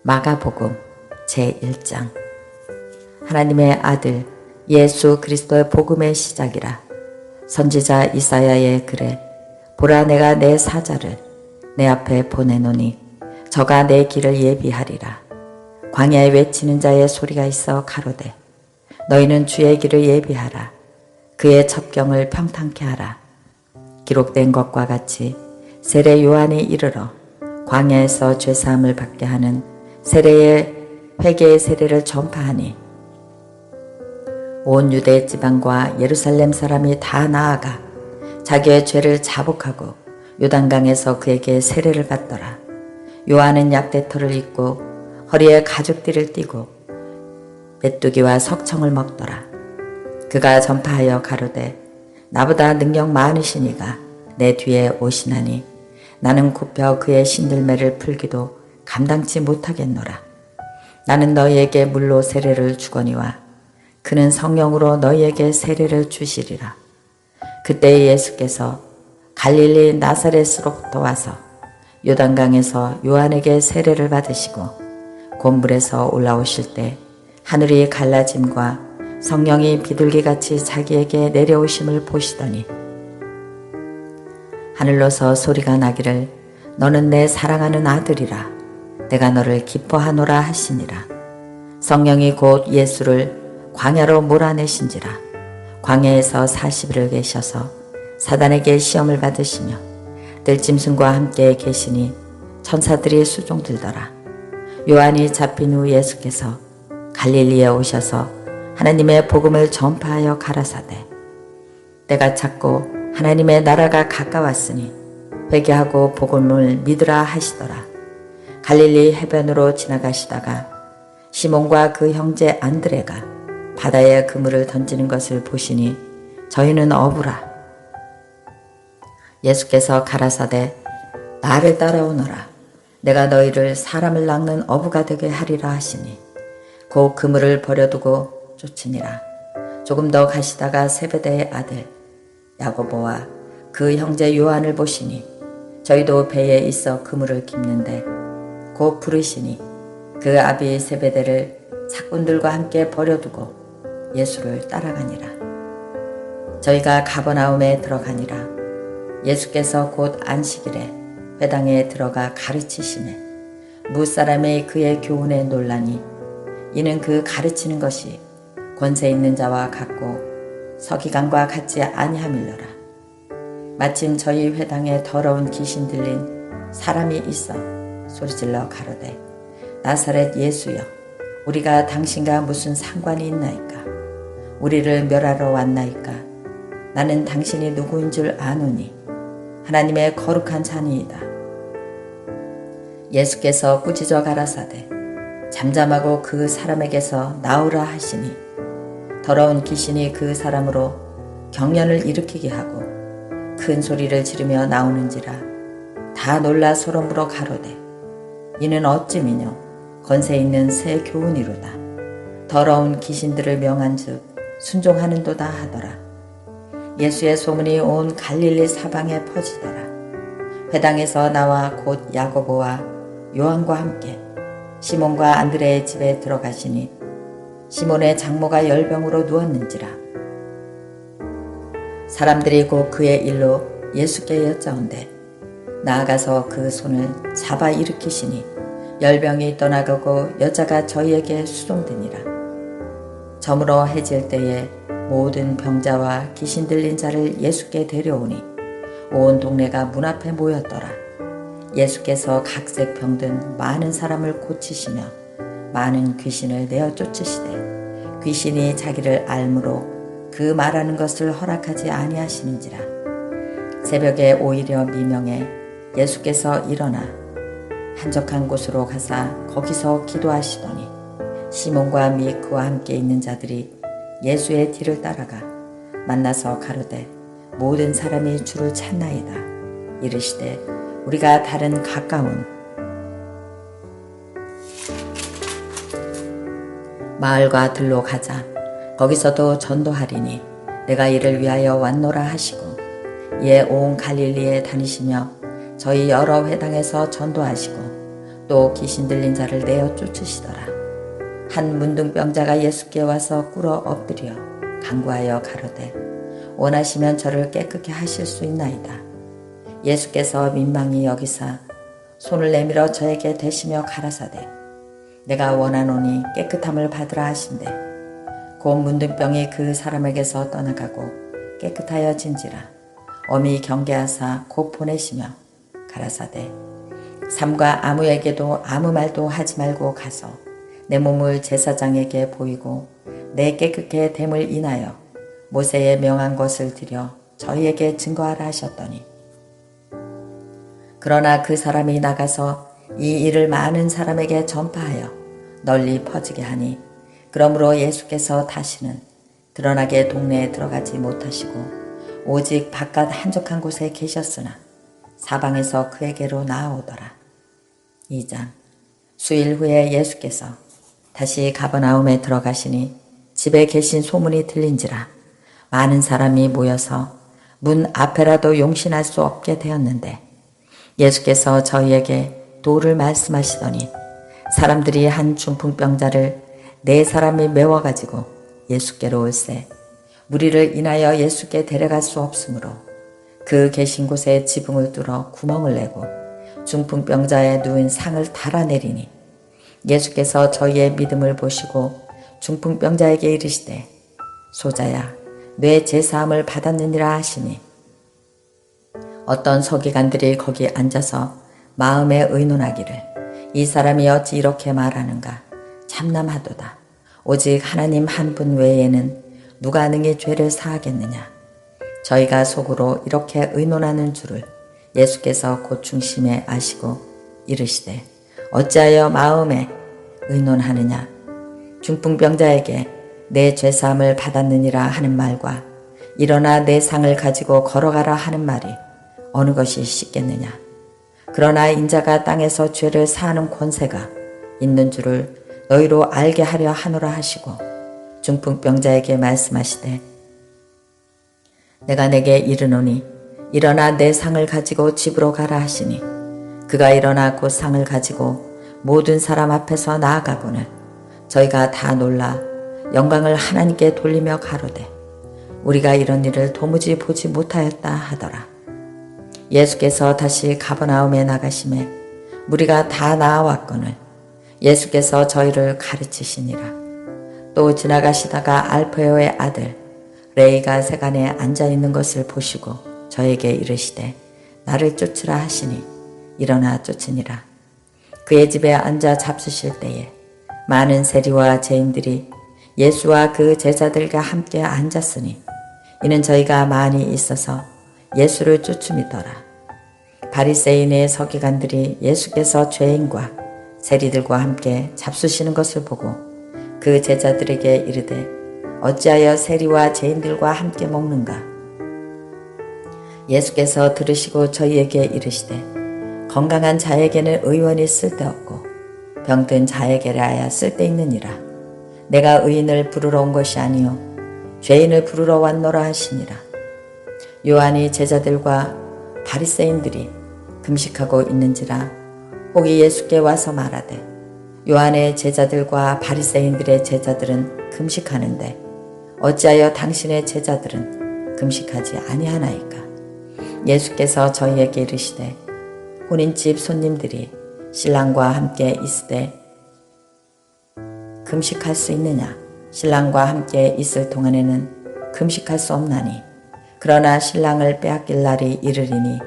마가복음 제1장. 하나님의 아들 예수 그리스도의 복음의 시작이라. 선지자 이사야의 글에 보라, 내가 내 사자를 내 앞에 보내노니 저가 내 길을 예비하리라. 광야에 외치는 자의 소리가 있어 가로되 너희는 주의 길을 예비하라. 그의 첩경을 평탄케 하라. 기록된 것과 같이 세례 요한이 이르러 광야에서 죄사함을 받게 하는 세례의 회개의 세례를 전파하니 온 유대 지방과 예루살렘 사람이 다 나아가 자기의 죄를 자복하고 요단강에서 그에게 세례를 받더라. 요한은 약대터를 입고 허리에 가죽띠를 띠고 메뚜기와 석청을 먹더라. 그가 전파하여 가로되 나보다 능력 많으시니가 내 뒤에 오시나니 나는 굽혀 그의 신들매를 풀기도 감당치 못하겠노라. 나는 너희에게 물로 세례를 주거니와 그는 성령으로 너희에게 세례를 주시리라. 그때 예수께서 갈릴리 나사렛으로부터 와서 요단강에서 요한에게 세례를 받으시고 곤물에서 올라오실 때 하늘이 갈라짐과 성령이 비둘기같이 자기에게 내려오심을 보시더니 하늘로서 소리가 나기를 너는 내 사랑하는 아들이라. 내가 너를 기뻐하노라 하시니라. 성령이 곧 예수를 광야로 몰아내신지라. 광야에서 40일을 계셔서 사단에게 시험을 받으시며 들짐승과 함께 계시니 천사들이 수종들더라. 요한이 잡힌 후 예수께서 갈릴리에 오셔서 하나님의 복음을 전파하여 가라사대 때가 찼고 하나님의 나라가 가까웠으니 회개하고 복음을 믿으라 하시더라. 갈릴리 해변으로 지나가시다가 시몬과 그 형제 안드레가 바다에 그물을 던지는 것을 보시니 저희는 어부라. 예수께서 가라사대 나를 따라오너라. 내가 너희를 사람을 낚는 어부가 되게 하리라 하시니 곧 그물을 버려두고 쫓으니라. 조금 더 가시다가 세베대의 아들 야고보와 그 형제 요한을 보시니 저희도 배에 있어 그물을 깁는데 곧 부르시니 그 아비 세베대를 사꾼들과 함께 버려두고 예수를 따라가니라. 저희가 가버나움에 들어가니라. 예수께서 곧 안식일에 회당에 들어가 가르치시네. 무사람의 그의 교훈에 놀라니 이는 그 가르치는 것이 권세 있는 자와 같고 서기관과 같지 아니함일러라. 마침 저희 회당에 더러운 귀신 들린 사람이 있어 소리질러 가로되 나사렛 예수여, 우리가 당신과 무슨 상관이 있나이까? 우리를 멸하러 왔나이까? 나는 당신이 누구인 줄 아노니 하나님의 거룩한 자니이다. 예수께서 꾸짖어 가라사대 잠잠하고 그 사람에게서 나오라 하시니 더러운 귀신이 그 사람으로 경련을 일으키게 하고 큰 소리를 지르며 나오는지라. 다 놀라 서로 물어 가로되 이는 어찌미뇨 권세 있는 새 교훈이로다. 더러운 귀신들을 명한즉 순종하는도다 하더라. 예수의 소문이 온 갈릴리 사방에 퍼지더라. 회당에서 나와 곧 야고보와 요한과 함께 시몬과 안드레의 집에 들어가시니 시몬의 장모가 열병으로 누웠는지라. 사람들이 곧 그의 일로 예수께 여짜온대 나아가서 그 손을 잡아 일으키시니 열병이 떠나가고 여자가 저희에게 수종되니라. 저물어 해질 때에 모든 병자와 귀신 들린 자를 예수께 데려오니 온 동네가 문 앞에 모였더라. 예수께서 각색 병든 많은 사람을 고치시며 많은 귀신을 내어 쫓으시되 귀신이 자기를 알므로 그 말하는 것을 허락하지 아니하시는지라. 새벽에 오히려 미명에 예수께서 일어나 한적한 곳으로 가사 거기서 기도하시더니 시몬과 및 그와 함께 있는 자들이 예수의 뒤를 따라가 만나서 가로되 모든 사람이 주를 찾나이다. 이르시되 우리가 다른 가까운 마을과 들로 가자. 거기서도 전도하리니 내가 이를 위하여 왔노라 하시고 이에 온 갈릴리에 다니시며 저희 여러 회당에서 전도하시고 또 귀신 들린 자를 내어 쫓으시더라. 한 문둥병자가 예수께 와서 꿇어 엎드려 간구하여 가로되 원하시면 저를 깨끗게 하실 수 있나이다. 예수께서 민망히 여기사 손을 내밀어 저에게 대시며 가라사대 내가 원하노니 깨끗함을 받으라 하신대 곧 문둥병이 그 사람에게서 떠나가고 깨끗하여진지라. 엄히 경계하사 곧 보내시며 가라사대 삼가 아무에게도 아무 말도 하지 말고 가서 내 몸을 제사장에게 보이고 내 깨끗게 됨을 인하여 모세의 명한 것을 드려 저희에게 증거하라 하셨더니 그러나 그 사람이 나가서 이 일을 많은 사람에게 전파하여 널리 퍼지게 하니 그러므로 예수께서 다시는 드러나게 동네에 들어가지 못하시고 오직 바깥 한적한 곳에 계셨으나 사방에서 그에게로 나아오더라. 2장 수일 후에 예수께서 다시 가버나움에 들어가시니 집에 계신 소문이 들린지라 많은 사람이 모여서 문 앞에라도 용신할 수 없게 되었는데 예수께서 저희에게 도를 말씀하시더니 사람들이 한 중풍병자를 4사람이 메워가지고 예수께로 올세 무리를 인하여 예수께 데려갈 수 없으므로 그 계신 곳에 지붕을 뚫어 구멍을 내고 중풍병자에 누운 상을 달아내리니 예수께서 저희의 믿음을 보시고 중풍병자에게 이르시되 소자야 뇌 제사함을 받았느니라 하시니 어떤 서기관들이 거기 앉아서 마음에 의논하기를 이 사람이 어찌 이렇게 말하는가 참남하도다. 오직 하나님 한 분 외에는 누가 능히 죄를 사하겠느냐. 저희가 속으로 이렇게 의논하는 줄을 예수께서 곧 중심에 아시고 이르시되 어찌하여 마음에 의논하느냐. 중풍병자에게 내 죄사함을 받았느니라 하는 말과 일어나 내 상을 가지고 걸어가라 하는 말이 어느 것이 쉽겠느냐. 그러나 인자가 땅에서 죄를 사하는 권세가 있는 줄을 너희로 알게 하려 하노라 하시고 중풍병자에게 말씀하시되 내가 내게 이르노니 일어나 내 상을 가지고 집으로 가라 하시니 그가 일어나 곧 상을 가지고 모든 사람 앞에서 나아가거늘 저희가 다 놀라 영광을 하나님께 돌리며 가로되 우리가 이런 일을 도무지 보지 못하였다 하더라. 예수께서 다시 가버나움에 나가심에 무리가 다 나아왔거늘 예수께서 저희를 가르치시니라. 또 지나가시다가 알페오의 아들 레이가 세간에 앉아있는 것을 보시고 저에게 이르시되 나를 쫓으라 하시니 일어나 쫓으니라. 그의 집에 앉아 잡수실 때에 많은 세리와 죄인들이 예수와 그 제자들과 함께 앉았으니 이는 저희가 많이 있어서 예수를 쫓음이더라. 바리새인의 서기관들이 예수께서 죄인과 세리들과 함께 잡수시는 것을 보고 그 제자들에게 이르되 어찌하여 세리와 죄인들과 함께 먹는가. 예수께서 들으시고 저희에게 이르시되 건강한 자에게는 의원이 쓸데없고 병든 자에게라야 쓸데있느니라. 내가 의인을 부르러 온 것이 아니요 죄인을 부르러 왔노라 하시니라. 요한이 제자들과 바리새인들이 금식하고 있는지라 혹이 예수께 와서 말하되 요한의 제자들과 바리새인들의 제자들은 금식하는데 어찌하여 당신의 제자들은 금식하지 아니하나이까. 예수께서 저희에게 이르시되 혼인집 손님들이 신랑과 함께 있으되 금식할 수 있느냐. 신랑과 함께 있을 동안에는 금식할 수 없나니 그러나 신랑을 빼앗길 날이 이르리니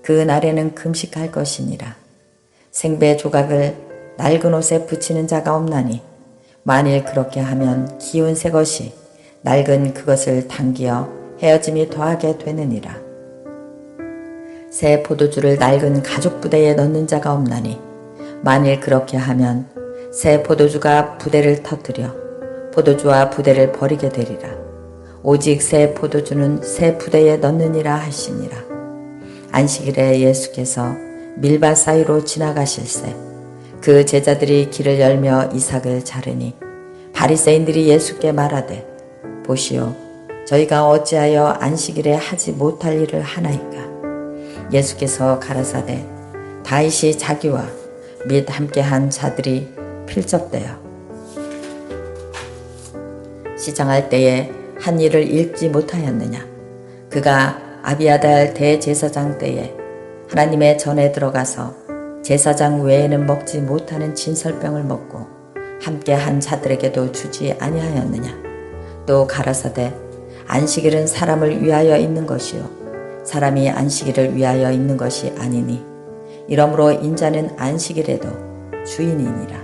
그 날에는 금식할 것이니라. 생배 조각을 낡은 옷에 붙이는 자가 없나니 만일 그렇게 하면 기운 새 것이 낡은 그것을 당기어 헤어짐이 더하게 되느니라. 새 포도주를 낡은 가죽 부대에 넣는 자가 없나니 만일 그렇게 하면 새 포도주가 부대를 터뜨려 포도주와 부대를 버리게 되리라. 오직 새 포도주는 새 부대에 넣느니라 하시니라. 안식일에 예수께서 밀밭 사이로 지나가실새 그 제자들이 길을 열며 이삭을 자르니 바리새인들이 예수께 말하되 보시오 저희가 어찌하여 안식일에 하지 못할 일을 하나이까. 예수께서 가라사대 다윗이 자기와 및 함께한 자들이 필적되어 시장할 때에 한 일을 읽지 못하였느냐. 그가 아비아달 대제사장 때에 하나님의 전에 들어가서 제사장 외에는 먹지 못하는 진설병을 먹고 함께한 자들에게도 주지 아니하였느냐. 또 가라사대 안식일은 사람을 위하여 있는 것이요 사람이 안식일을 위하여 있는 것이 아니니 이러므로 인자는 안식일에도 주인이니라.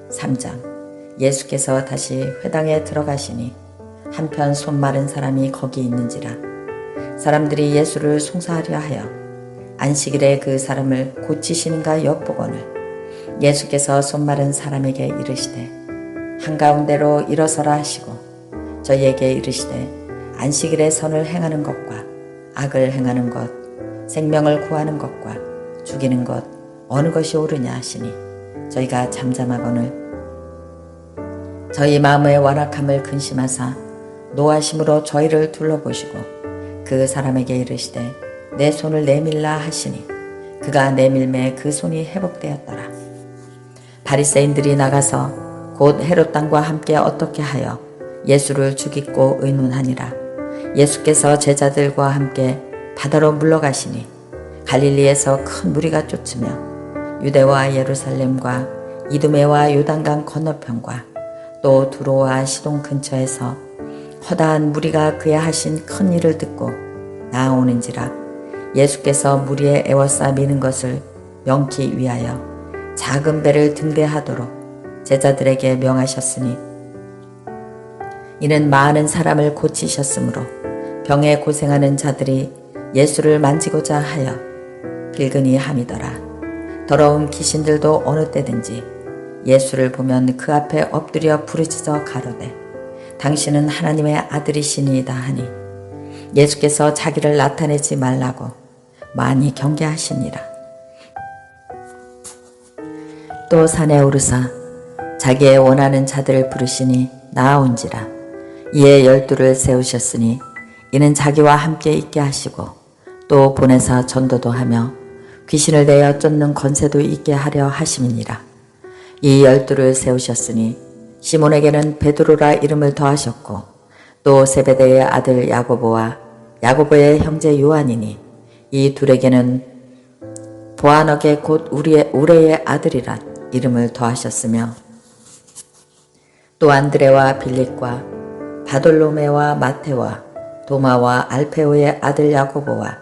3장. 예수께서 다시 회당에 들어가시니 한편 손 마른 사람이 거기 있는지라. 사람들이 예수를 송사하려 하여 안식일에 그 사람을 고치시는가 엿보거늘 예수께서 손 마른 사람에게 이르시되 한가운데로 일어서라 하시고 저희에게 이르시되 안식일에 선을 행하는 것과 악을 행하는 것 생명을 구하는 것과 죽이는 것 어느 것이 옳으냐 하시니 저희가 잠잠하거늘 저희 마음의 완악함을 근심하사 노하심으로 저희를 둘러보시고 그 사람에게 이르시되 내 손을 내밀라 하시니 그가 내밀매 그 손이 회복되었더라. 바리새인들이 나가서 곧 헤롯 당과 함께 어떻게 하여 예수를 죽이고 의논하니라. 예수께서 제자들과 함께 바다로 물러가시니 갈릴리에서 큰 무리가 쫓으며 유대와 예루살렘과 이두메와 요단강 건너편과 또 두로와 시돈 근처에서 허다한 무리가 그의 하신 큰 일을 듣고 나아오는지라. 예수께서 무리에 애워싸 미는 것을 명키 위하여 작은 배를 등대하도록 제자들에게 명하셨으니 이는 많은 사람을 고치셨으므로 병에 고생하는 자들이 예수를 만지고자 하여 빌근이 함이더라. 더러운 귀신들도 어느 때든지 예수를 보면 그 앞에 엎드려 부르짖어 가로되 당신은 하나님의 아들이시니이다 하니 예수께서 자기를 나타내지 말라고 많이 경계하시니라. 또 산에 오르사 자기의 원하는 자들을 부르시니 나아온지라. 이에 12를 세우셨으니 이는 자기와 함께 있게 하시고 또 보내사 전도도 하며 귀신을 내어 쫓는 권세도 있게 하려 하심이니라. 이 12를 세우셨으니 시몬에게는 베드로라 이름을 더하셨고 또 세베대의 아들 야고보와 야고보의 형제 요한이니 이 둘에게는 보아너게 곧 우레의 아들이라 이름을 더하셨으며 또 안드레와 빌립과 바돌로메와 마테와 도마와 알페오의 아들 야고보와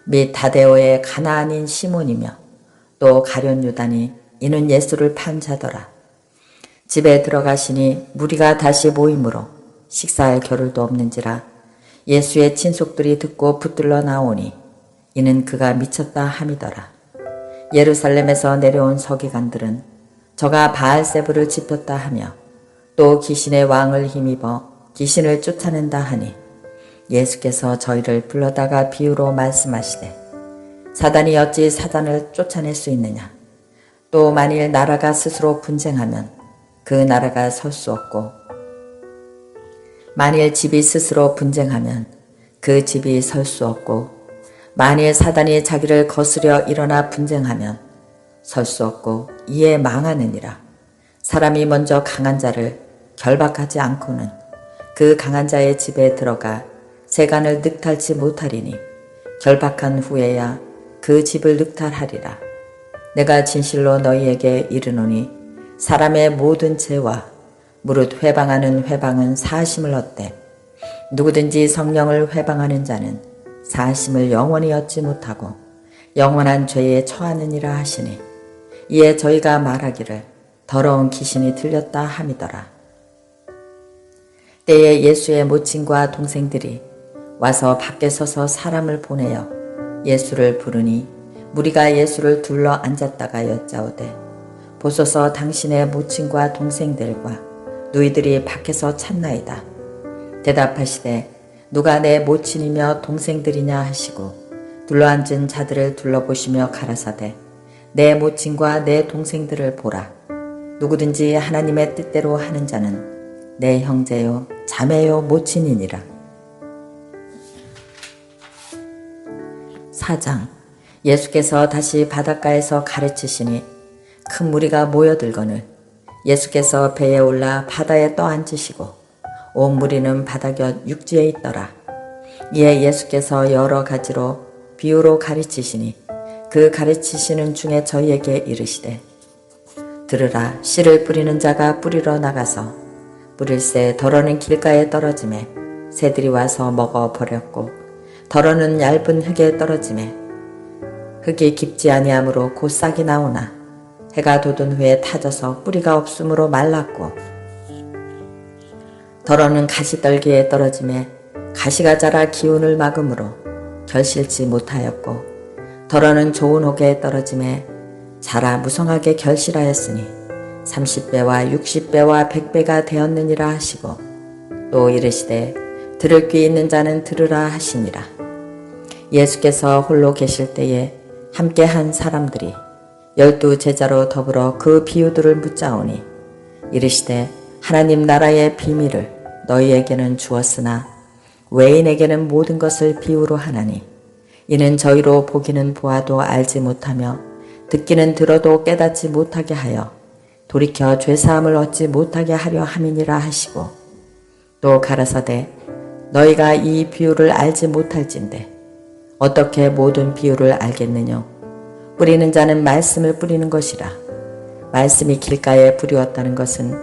및 다데오의 가나안인 시몬이며 또 가룟 유다니 이는 예수를 판 자더라. 집에 들어가시니 무리가 다시 모이므로 식사할 겨를도 없는지라. 예수의 친속들이 듣고 붙들러 나오니 이는 그가 미쳤다 함이더라. 예루살렘에서 내려온 서기관들은 저가 바알세불을 짚었다 하며 또 귀신의 왕을 힘입어 귀신을 쫓아낸다 하니 예수께서 저희를 불러다가 비유로 말씀하시되 사단이 어찌 사단을 쫓아낼 수 있느냐. 또 만일 나라가 스스로 분쟁하면 그 나라가 설 수 없고 만일 집이 스스로 분쟁하면 그 집이 설 수 없고 만일 사단이 자기를 거스려 일어나 분쟁하면 설 수 없고 이에 망하느니라. 사람이 먼저 강한 자를 결박하지 않고는 그 강한 자의 집에 들어가 세간을 늑탈치 못하리니 결박한 후에야 그 집을 늑탈하리라. 내가 진실로 너희에게 이르노니 사람의 모든 죄와 무릇 회방하는 회방은 사하심을 얻되 누구든지 성령을 회방하는 자는 사하심을 영원히 얻지 못하고 영원한 죄에 처하느니라 하시니 이에 저희가 말하기를 더러운 귀신이 들렸다 함이더라. 때에 예수의 모친과 동생들이 와서 밖에 서서 사람을 보내어 예수를 부르니 무리가 예수를 둘러 앉았다가 여짜오되 보소서 당신의 모친과 동생들과 누이들이 밖에서 찾나이다. 대답하시되 누가 내 모친이며 동생들이냐 하시고 둘러앉은 자들을 둘러보시며 가라사대 내 모친과 내 동생들을 보라. 누구든지 하나님의 뜻대로 하는 자는 내 형제요 자매요 모친이니라. 4장. 예수께서 다시 바닷가에서 가르치시니 큰 무리가 모여들거늘 예수께서 배에 올라 바다에 떠앉으시고 온 무리는 바다 곁 육지에 있더라. 이에 예수께서 여러 가지로 비유로 가르치시니 그 가르치시는 중에 저희에게 이르시되 들으라. 씨를 뿌리는 자가 뿌리러 나가서 뿌릴새 덜어는 길가에 떨어지매 새들이 와서 먹어버렸고 덜어는 얇은 흙에 떨어지매 흙이 깊지 아니하므로 곧 싹이 나오나 해가 돋은 후에 타져서 뿌리가 없으므로 말랐고 덜어는 가시떨기에 떨어지매 가시가 자라 기운을 막으므로 결실치 못하였고 덜어는 좋은 옥에 떨어지매 자라 무성하게 결실하였으니 30배와 60배와 100배가 되었느니라 하시고 또 이르시되 들을 귀 있는 자는 들으라 하시니라. 예수께서 홀로 계실 때에 함께한 사람들이 12 제자로 더불어 그 비유들을 묻자오니 이르시되 하나님 나라의 비밀을 너희에게는 주었으나 외인에게는 모든 것을 비유로 하나니 이는 저희로 보기는 보아도 알지 못하며 듣기는 들어도 깨닫지 못하게 하여 돌이켜 죄사함을 얻지 못하게 하려 함이니라 하시고 또 가라사대 너희가 이 비유를 알지 못할진대 어떻게 모든 비유를 알겠느냐. 뿌리는 자는 말씀을 뿌리는 것이라. 말씀이 길가에 뿌리웠다는 것은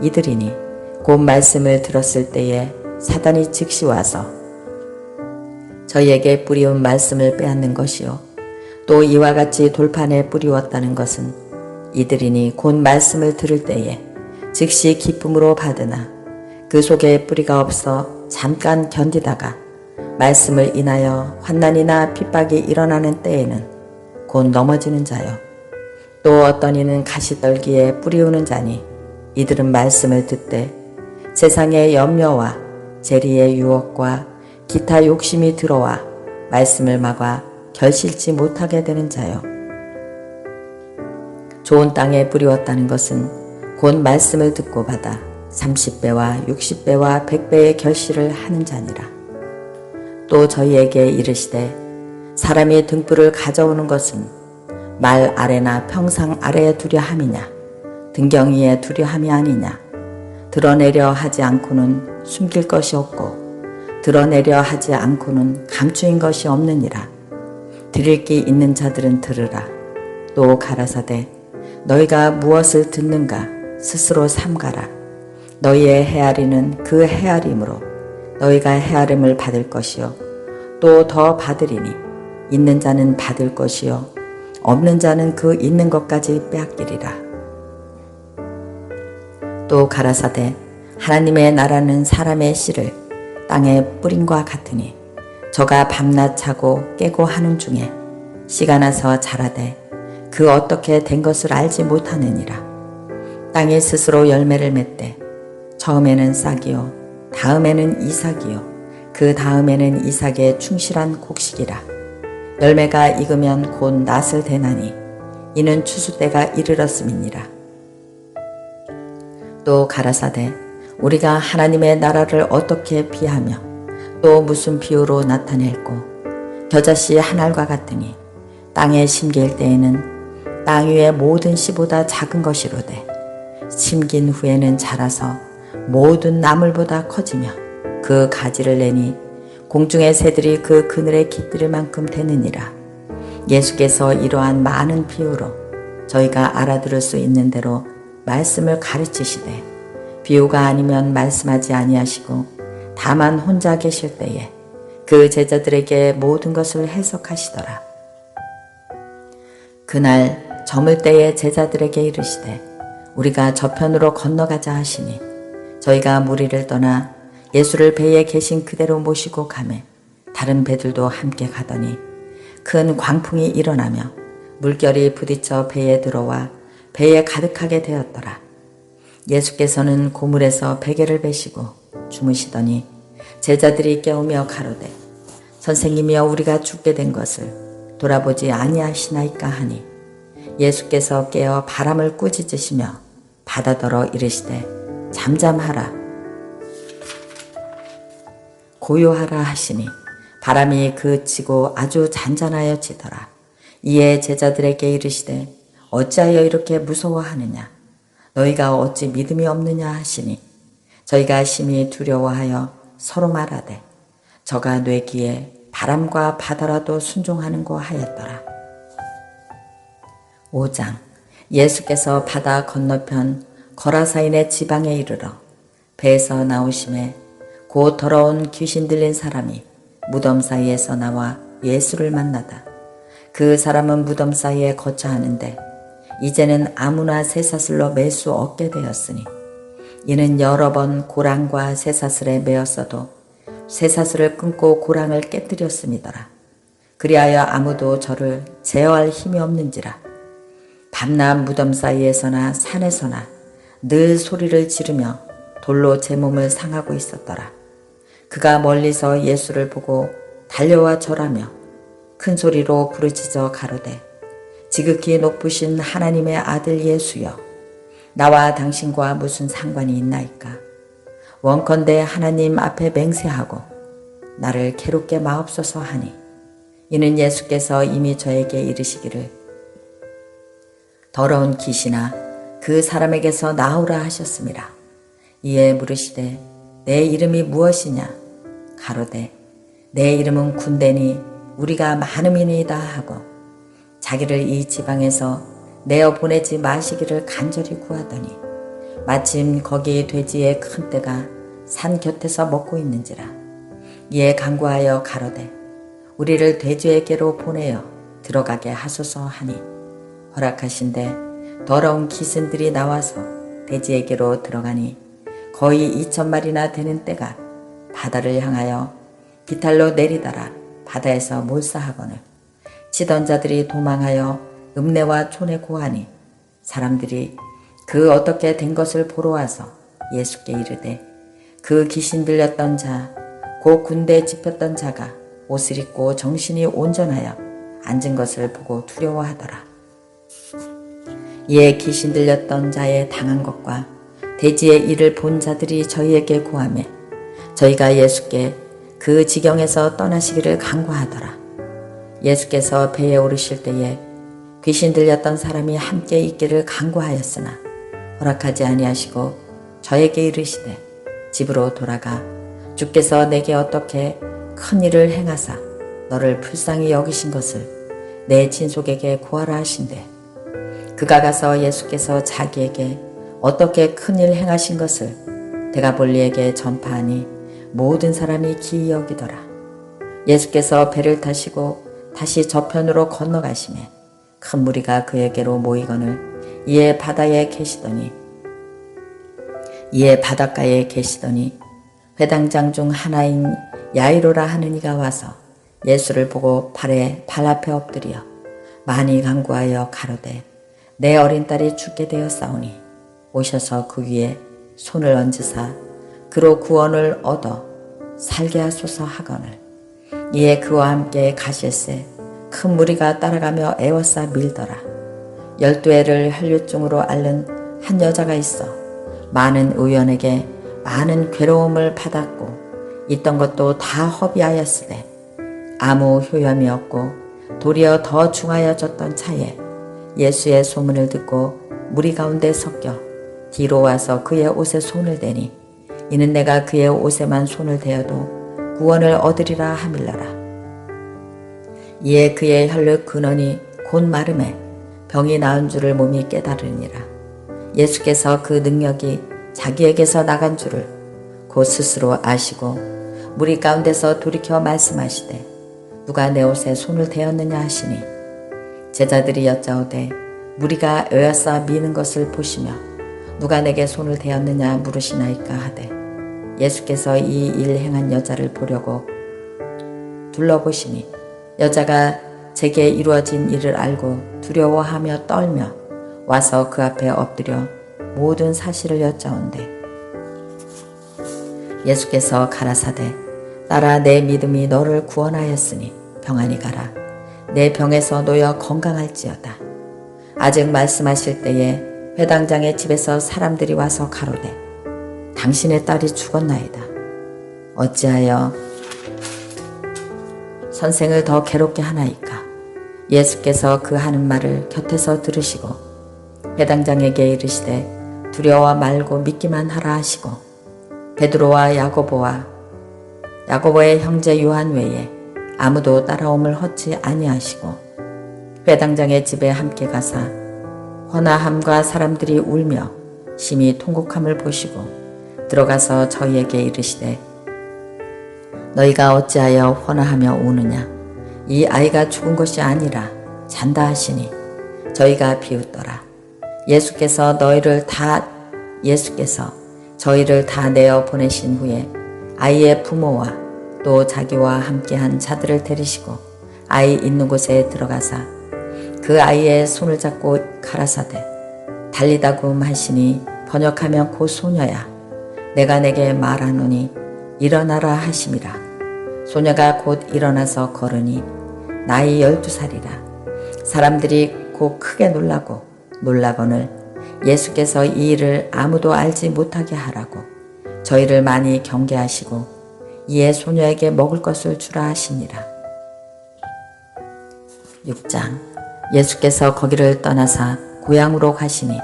이들이니 곧 말씀을 들었을 때에 사단이 즉시 와서 저희에게 뿌리운 말씀을 빼앗는 것이요 또 이와 같이 돌판에 뿌리웠다는 것은 이들이니 곧 말씀을 들을 때에 즉시 기쁨으로 받으나 그 속에 뿌리가 없어 잠깐 견디다가 말씀을 인하여 환난이나 핍박이 일어나는 때에는 곧 넘어지는 자요 또 어떤 이는 가시떨기에 뿌리우는 자니 이들은 말씀을 듣되 세상의 염려와 재리의 유혹과 기타 욕심이 들어와 말씀을 막아 결실치 못하게 되는 자요. 좋은 땅에 뿌리웠다는 것은 곧 말씀을 듣고 받아 30배와 60배와 100배의 결실을 하는 자니라. 또 저희에게 이르시되 사람이 등불을 가져오는 것은 말 아래나 평상 아래에 두려 함이냐 등경 위에 두려 함이 아니냐. 드러내려 하지 않고는 숨길 것이 없고 드러내려 하지 않고는 감추인 것이 없느니라. 들을 귀 있는 자들은 들으라. 또 가라사대 너희가 무엇을 듣는가 스스로 삼가라. 너희의 헤아리는 그 헤아림으로 너희가 헤아림을 받을 것이요 또 더 받으리니 있는 자는 받을 것이요 없는 자는 그 있는 것까지 빼앗기리라. 또 가라사대 하나님의 나라는 사람의 씨를 땅에 뿌린과 같으니 저가 밤낮 자고 깨고 하는 중에 씨가 나서 자라되 그 어떻게 된 것을 알지 못하느니라. 땅이 스스로 열매를 맺되 처음에는 싹이요 다음에는 이삭이요 그 다음에는 이삭의 충실한 곡식이라. 열매가 익으면 곧 낫을 대나니 이는 추수 때가 이르렀음이니라. 또 가라사대 우리가 하나님의 나라를 어떻게 비하며 또 무슨 비유로 나타낼꼬. 겨자씨 한 알과 같으니 땅에 심길 때에는 땅 위의 모든 씨보다 작은 것이로되 심긴 후에는 자라서 모든 나물보다 커지며 그 가지를 내니 공중의 새들이 그 그늘에 깃들을 만큼 되느니라. 예수께서 이러한 많은 비유로 저희가 알아들을 수 있는 대로 말씀을 가르치시되 비유가 아니면 말씀하지 아니하시고 다만 혼자 계실 때에 그 제자들에게 모든 것을 해석하시더라. 그날 저물 때에 제자들에게 이르시되 우리가 저편으로 건너가자 하시니 저희가 무리를 떠나 예수를 배에 계신 그대로 모시고 가매 다른 배들도 함께 가더니 큰 광풍이 일어나며 물결이 부딪혀 배에 들어와 배에 가득하게 되었더라. 예수께서는 고물에서 베개를 베시고 주무시더니 제자들이 깨우며 가로되 선생님이여 우리가 죽게 된 것을 돌아보지 아니하시나이까 하니 예수께서 깨어 바람을 꾸짖으시며 바다더러 이르시되 잠잠하라 고요하라 하시니 바람이 그치고 아주 잔잔하여지더라. 이에 제자들에게 이르시되 어찌하여 이렇게 무서워하느냐? 너희가 어찌 믿음이 없느냐 하시니 저희가 심히 두려워하여 서로 말하되 저가 뇌기에 바람과 바다라도 순종하는고 하였더라. 5장. 예수께서 바다 건너편 거라사인의 지방에 이르러 배에서 나오심에 곧 더러운 귀신 들린 사람이 무덤 사이에서 나와 예수를 만나다. 그 사람은 무덤 사이에 거처하는데 이제는 아무나 쇠사슬로 맬 수 없게 되었으니 이는 여러 번 고랑과 쇠사슬에 매었어도 쇠사슬을 끊고 고랑을 깨뜨렸음이더라. 그리하여 아무도 저를 제어할 힘이 없는지라. 밤낮 무덤 사이에서나 산에서나 늘 소리를 지르며 돌로 제 몸을 상하고 있었더라. 그가 멀리서 예수를 보고 달려와 절하며 큰 소리로 부르짖어 가로되 지극히 높으신 하나님의 아들 예수여, 나와 당신과 무슨 상관이 있나이까? 원컨대 하나님 앞에 맹세하고 나를 괴롭게 마옵소서 하니 이는 예수께서 이미 저에게 이르시기를 더러운 귀신아 그 사람에게서 나오라 하셨음이라. 이에 물으시되 내 이름이 무엇이냐? 가로되 내 이름은 군대니 우리가 많음이니이다 하고 자기를 이 지방에서 내어 보내지 마시기를 간절히 구하더니 마침 거기 돼지의 큰 떼가 산 곁에서 먹고 있는지라. 이에 간구하여 가로되 우리를 돼지에게로 보내어 들어가게 하소서 하니 허락하신대 더러운 귀신들이 나와서 돼지에게로 들어가니 거의 2,000마리나 되는 떼가 바다를 향하여 비탈로 내리다라 바다에서 몰사하거늘 치던 자들이 도망하여 읍내와 촌에 고하니 사람들이 그 어떻게 된 것을 보러 와서 예수께 이르되 그 귀신 들렸던 자 곧 군대에 집혔던 자가 옷을 입고 정신이 온전하여 앉은 것을 보고 두려워하더라. 이에 귀신 들렸던 자의 당한 것과 돼지의 일을 본 자들이 저희에게 고하매 저희가 예수께 그 지경에서 떠나시기를 간구하더라. 예수께서 배에 오르실 때에 귀신 들렸던 사람이 함께 있기를 간구하였으나 허락하지 아니하시고 저에게 이르시되 집으로 돌아가 주께서 내게 어떻게 큰 일을 행하사 너를 불쌍히 여기신 것을 내 친속에게 고하라 하신대. 그가 가서 예수께서 자기에게 어떻게 큰 일 행하신 것을 데가볼리에게 전파하니 모든 사람이 기이 여기더라. 예수께서 배를 타시고 다시 저편으로 건너가시매 큰 무리가 그에게로 모이거늘 이에 바닷가에 계시더니 회당장 중 하나인 야이로라 하는 이가 와서 예수를 보고 발 앞에 엎드려 많이 간구하여 가로되 내 어린 딸이 죽게 되었사오니 오셔서 그 위에 손을 얹으사 그로 구원을 얻어 살게 하소서 하거늘 이에 그와 함께 가실새 큰 무리가 따라가며 애워싸 밀더라. 12해를 혈류증으로 앓는 한 여자가 있어 많은 의원에게 많은 괴로움을 받았고 있던 것도 다 허비하였으되 아무 효염이 없고 도리어 더 중하여졌던 차에 예수의 소문을 듣고 무리 가운데 섞여 뒤로 와서 그의 옷에 손을 대니 이는 내가 그의 옷에만 손을 대어도 구원을 얻으리라 하밀러라. 이에 그의 혈육 근원이 곧 마름에 병이 나은 줄을 몸이 깨달으니라. 예수께서 그 능력이 자기에게서 나간 줄을 곧 스스로 아시고 무리 가운데서 돌이켜 말씀하시되 누가 내 옷에 손을 대었느냐 하시니 제자들이 여짜오되 무리가 에워싸 미는 것을 보시며 누가 내게 손을 대었느냐 물으시나이까 하되 예수께서 이 일 행한 여자를 보려고 둘러보시니 여자가 제게 이루어진 일을 알고 두려워하며 떨며 와서 그 앞에 엎드려 모든 사실을 여짜온대 예수께서 가라사대 딸아 내 믿음이 너를 구원하였으니 평안히 가라. 내 병에서 놓여 건강할지어다. 아직 말씀하실 때에 회당장의 집에서 사람들이 와서 가로되 당신의 딸이 죽었나이다. 어찌하여 선생을 더 괴롭게 하나이까? 예수께서 그 하는 말을 곁에서 들으시고 회당장에게 이르시되 두려워 말고 믿기만 하라 하시고 베드로와 야고보의 형제 요한 외에 아무도 따라옴을 헛지 아니하시고 회당장의 집에 함께 가사 헌화함과 사람들이 울며 심히 통곡함을 보시고 들어가서 저희에게 이르시되 너희가 어찌하여 헌화하며 우느냐 이 아이가 죽은 것이 아니라 잔다 하시니 저희가 비웃더라. 예수께서 저희를 다 내어 보내신 후에 아이의 부모와 또 자기와 함께한 자들을 데리시고 아이 있는 곳에 들어가사 그 아이의 손을 잡고 가라사대 달리다굼 하시니 번역하면 곧 소녀야 내가 내게 말하노니 일어나라 하심이라. 소녀가 곧 일어나서 걸으니 나이 12살이라. 사람들이 곧 크게 놀라거늘 예수께서 이 일을 아무도 알지 못하게 하라고 저희를 많이 경계하시고 이에 소녀에게 먹을 것을 주라 하시니라. 6장. 예수께서 거기를 떠나사 고향으로 가시니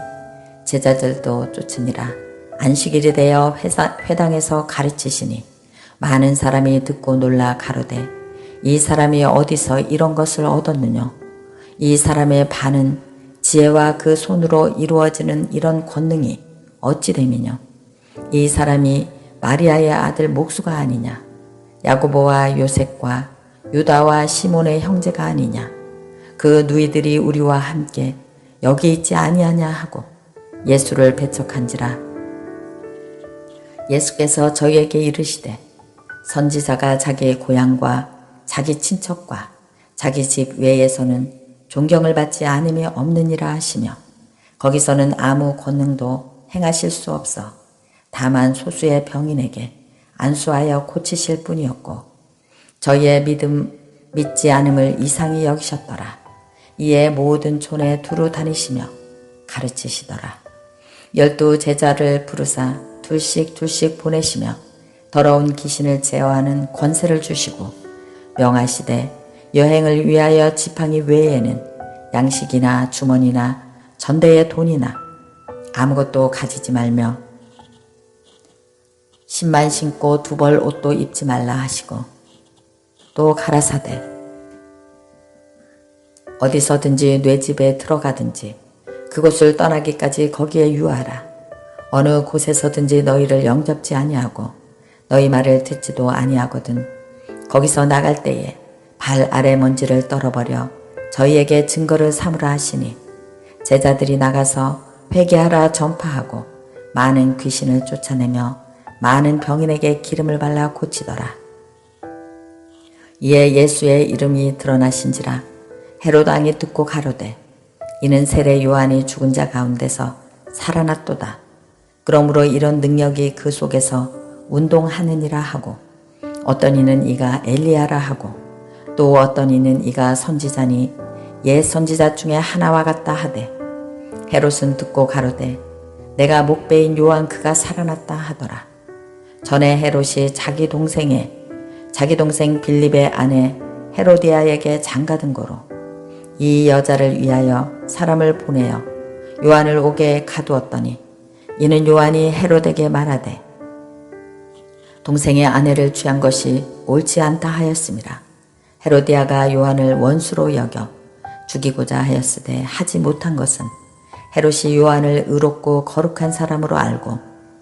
제자들도 쫓으니라. 안식일이 되어 회당에서 가르치시니 많은 사람이 듣고 놀라 가로되 이 사람이 어디서 이런 것을 얻었느냐. 이 사람의 반은 지혜와 그 손으로 이루어지는 이런 권능이 어찌 됨이냐. 이 사람이 마리아의 아들 목수가 아니냐. 야고보와 요셉과 유다와 시몬의 형제가 아니냐. 그 누이들이 우리와 함께 여기 있지 아니하냐 하고 예수를 배척한지라. 예수께서 저희에게 이르시되 선지자가 자기의 고향과 자기 친척과 자기 집 외에서는 존경을 받지 않음이 없느니라 하시며 거기서는 아무 권능도 행하실 수 없어 다만 소수의 병인에게 안수하여 고치실 뿐이었고 저희의 믿지 않음을 이상히 여기셨더라. 이에 모든 촌에 두루 다니시며 가르치시더라. 12 제자를 부르사 둘씩 보내시며 더러운 귀신을 제어하는 권세를 주시고 명하시되 여행을 위하여 지팡이 외에는 양식이나 주머니나 전대의 돈이나 아무것도 가지지 말며 신만 신고 2벌 옷도 입지 말라 하시고 또 가라사대 어디서든지 내 집에 들어가든지 그곳을 떠나기까지 거기에 유하라. 어느 곳에서든지 너희를 영접지 아니하고 너희 말을 듣지도 아니하거든 거기서 나갈 때에 발 아래 먼지를 떨어버려 저희에게 증거를 삼으라 하시니 제자들이 나가서 회개하라 전파하고 많은 귀신을 쫓아내며 많은 병인에게 기름을 발라 고치더라. 이에 예수의 이름이 드러나신지라 헤롯 왕이 듣고 가로되 이는 세례 요한이 죽은 자 가운데서 살아났도다. 그러므로 이런 능력이 그 속에서 운동하느니라 하고 어떤 이는 이가 엘리야라 하고 또 어떤 이는 이가 선지자니 옛 선지자 중에 하나와 같다 하되 헤롯은 듣고 가로되 내가 목배인 요한 그가 살아났다 하더라. 전에 헤롯이 자기 동생 빌립의 아내 헤로디아에게 장가든 거로 이 여자를 위하여 사람을 보내어 요한을 오게 가두었더니 이는 요한이 헤롯에게 말하되 동생의 아내를 취한 것이 옳지 않다 하였음이라. 헤로디아가 요한을 원수로 여겨 죽이고자 하였으되 하지 못한 것은 헤롯이 요한을 의롭고 거룩한 사람으로 알고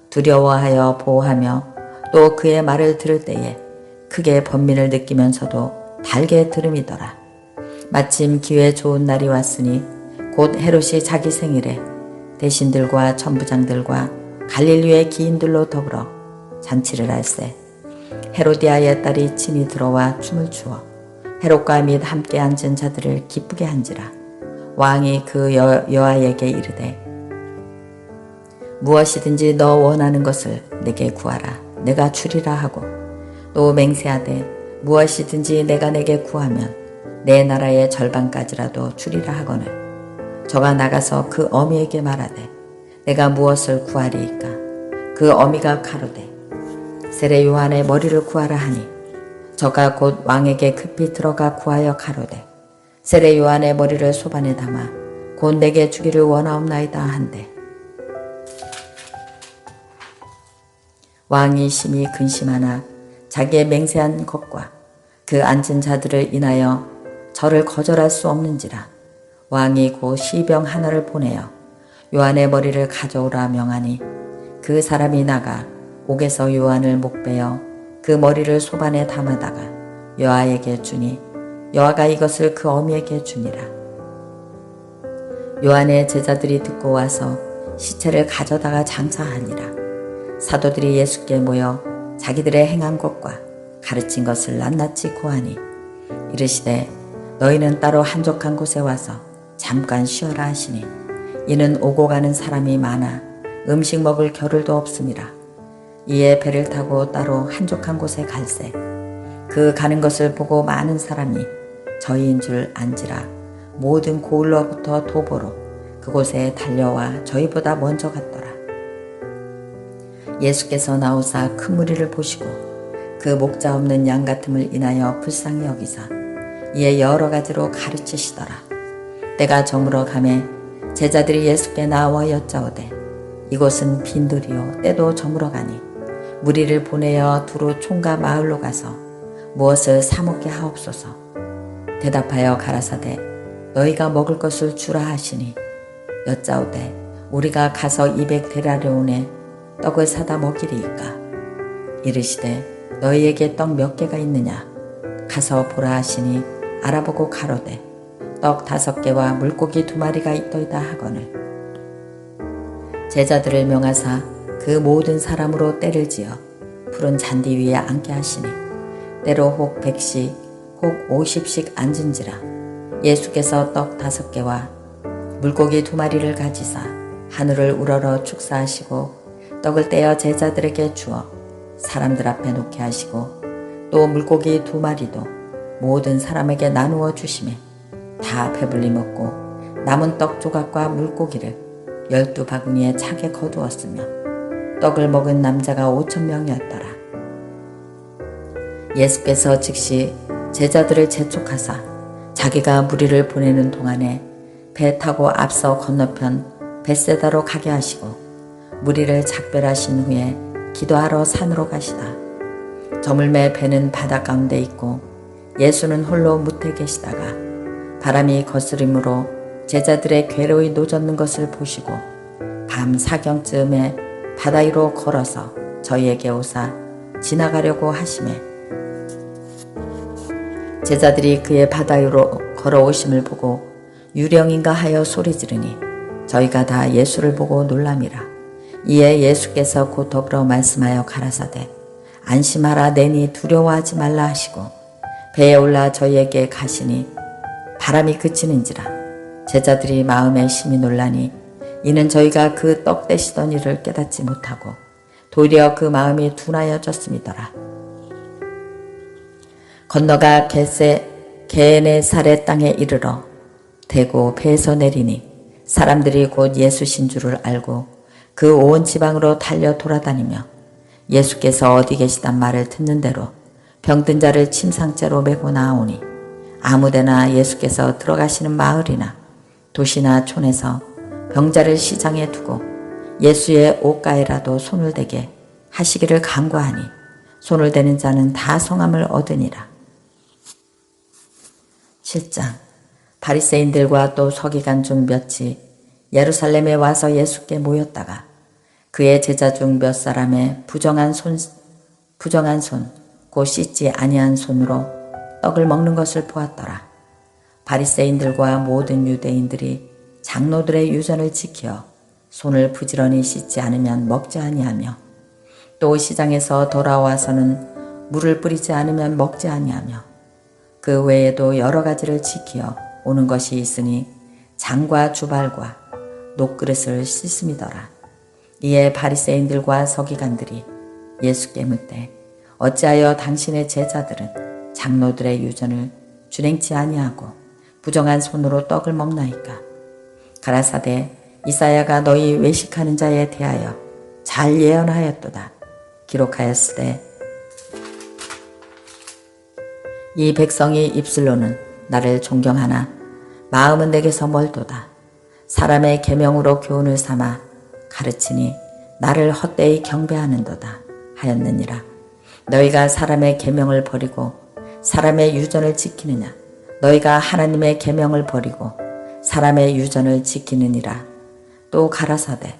두려워하여 보호하며 또 그의 말을 들을 때에 크게 번민을 느끼면서도 달게 들음이더라. 마침 기회 좋은 날이 왔으니 곧 헤롯이 자기 생일에 대신들과 천부장들과 갈릴리의 기인들로 더불어 잔치를 할세 헤로디아의 딸이 친히 들어와 춤을 추어 헤롯과 및 함께 앉은 자들을 기쁘게 한지라. 왕이 그 여아에게 이르되 무엇이든지 너 원하는 것을 내게 구하라 내가 주리라 하고 또 맹세하되 무엇이든지 내가 내게 구하면 내 나라의 절반까지라도 주리라 하거늘 저가 나가서 그 어미에게 말하되 내가 무엇을 구하리이까. 그 어미가 가로되 세례 요한의 머리를 구하라 하니 저가 곧 왕에게 급히 들어가 구하여 가로되 세례 요한의 머리를 소반에 담아 곧 내게 주기를 원하옵나이다 한대. 왕이 심히 근심하나 자기의 맹세한 것과 그 앉은 자들을 인하여 저를 거절할 수 없는지라 왕이 곧 시병 하나를 보내어 요한의 머리를 가져오라 명하니 그 사람이 나가 옥에서 요한을 목베어 그 머리를 소반에 담아다가 여아에게 주니 여아가 이것을 그 어미에게 주니라. 요한의 제자들이 듣고 와서 시체를 가져다가 장사하니라. 사도들이 예수께 모여 자기들의 행한 것과 가르친 것을 낱낱이 고하니 이르시되 너희는 따로 한적한 곳에 와서 잠깐 쉬어라 하시니 이는 오고 가는 사람이 많아 음식 먹을 겨를도 없음이라. 이에 배를 타고 따로 한적한 곳에 갈새 그 가는 것을 보고 많은 사람이 저희인 줄 안지라 모든 고을로부터 도보로 그곳에 달려와 저희보다 먼저 갔더라. 예수께서 나오사 큰 무리를 보시고 그 목자 없는 양 같음을 인하여 불쌍히 여기사 이에 여러 가지로 가르치시더라. 때가 저물어 가매 제자들이 예수께 나와 여짜오되 이곳은 빈들이요 때도 저물어 가니 무리를 보내어 두루 총과 마을로 가서 무엇을 사 먹게 하옵소서. 대답하여 가라사대 너희가 먹을 것을 주라 하시니 여짜오되 우리가 가서 200데나리온에 떡을 사다 먹이리이까. 이르시되 너희에게 떡 몇 개가 있느냐 가서 보라 하시니 알아보고 가로되 떡 5개와 물고기 2마리가 있더이다 하거늘 제자들을 명하사 그 모든 사람으로 때를 지어 푸른 잔디 위에 앉게 하시니 때로 혹 100씩 혹 50씩 앉은지라. 예수께서 떡 5개와 물고기 2마리를 가지사 하늘을 우러러 축사하시고 떡을 떼어 제자들에게 주어 사람들 앞에 놓게 하시고 또 물고기 2마리도 모든 사람에게 나누어 주시매 다 배불리 먹고 남은 떡 조각과 물고기를 12바구니에 차게 거두었으며 떡을 먹은 남자가 5,000명이었더라. 예수께서 즉시 제자들을 재촉하사 자기가 무리를 보내는 동안에 배 타고 앞서 건너편 벳세다로 가게 하시고 무리를 작별하신 후에 기도하러 산으로 가시다. 저물매 배는 바다 가운데 있고 예수는 홀로 무태 계시다가 바람이 거스림으로 제자들의 괴로이 노젓는 것을 보시고 밤 사경쯤에 바다 위로 걸어서 저희에게 오사 지나가려고 하시매 제자들이 그의 바다 위로 걸어오심을 보고 유령인가 하여 소리 지르니 저희가 다 예수를 보고 놀람이라. 이에 예수께서 곧 더불어 말씀하여 가라사대 안심하라 내니 두려워하지 말라 하시고 배에 올라 저희에게 가시니 바람이 그치는지라. 제자들이 마음에 심히 놀라니 이는 저희가 그 떡 떼시던 일을 깨닫지 못하고 도리어 그 마음이 둔하여졌음이더라. 건너가 게네사렛 땅에 이르러 대고 배에서 내리니 사람들이 곧 예수신 줄을 알고 그 온 지방으로 달려 돌아다니며 예수께서 어디 계시단 말을 듣는 대로 병든 자를 침상째로 메고 나오니 아무데나 예수께서 들어가시는 마을이나 도시나 촌에서 병자를 시장에 두고 예수의 옷가에라도 손을 대게 하시기를 간구하니 손을 대는 자는 다 성함을 얻으니라. 7장. 바리새인들과 또 서기관 중 몇이 예루살렘에 와서 예수께 모였다가 그의 제자 중 몇 사람의 부정한 손 곧 씻지 아니한 손으로 떡을 먹는 것을 보았더라. 바리새인들과 모든 유대인들이 장로들의 유전을 지켜 손을 부지런히 씻지 않으면 먹지 아니하며 또 시장에서 돌아와서는 물을 뿌리지 않으면 먹지 아니하며 그 외에도 여러 가지를 지키어 오는 것이 있으니 장과 주발과 녹그릇을 씻음이더라. 이에 바리새인들과 서기관들이 예수께 묻되 어찌하여 당신의 제자들은 장로들의 유전을 준행치 아니하고 부정한 손으로 떡을 먹나이까? 가라사대 이사야가 너희 외식하는 자에 대하여 잘 예언하였도다. 기록하였으되 이 백성이 입술로는 나를 존경하나 마음은 내게서 멀도다. 사람의 계명으로 교훈을 삼아 가르치니 나를 헛되이 경배하는도다 하였느니라. 너희가 사람의 계명을 버리고 사람의 유전을 지키느냐? 너희가 하나님의 계명을 버리고 사람의 유전을 지키느니라. 또 가라사대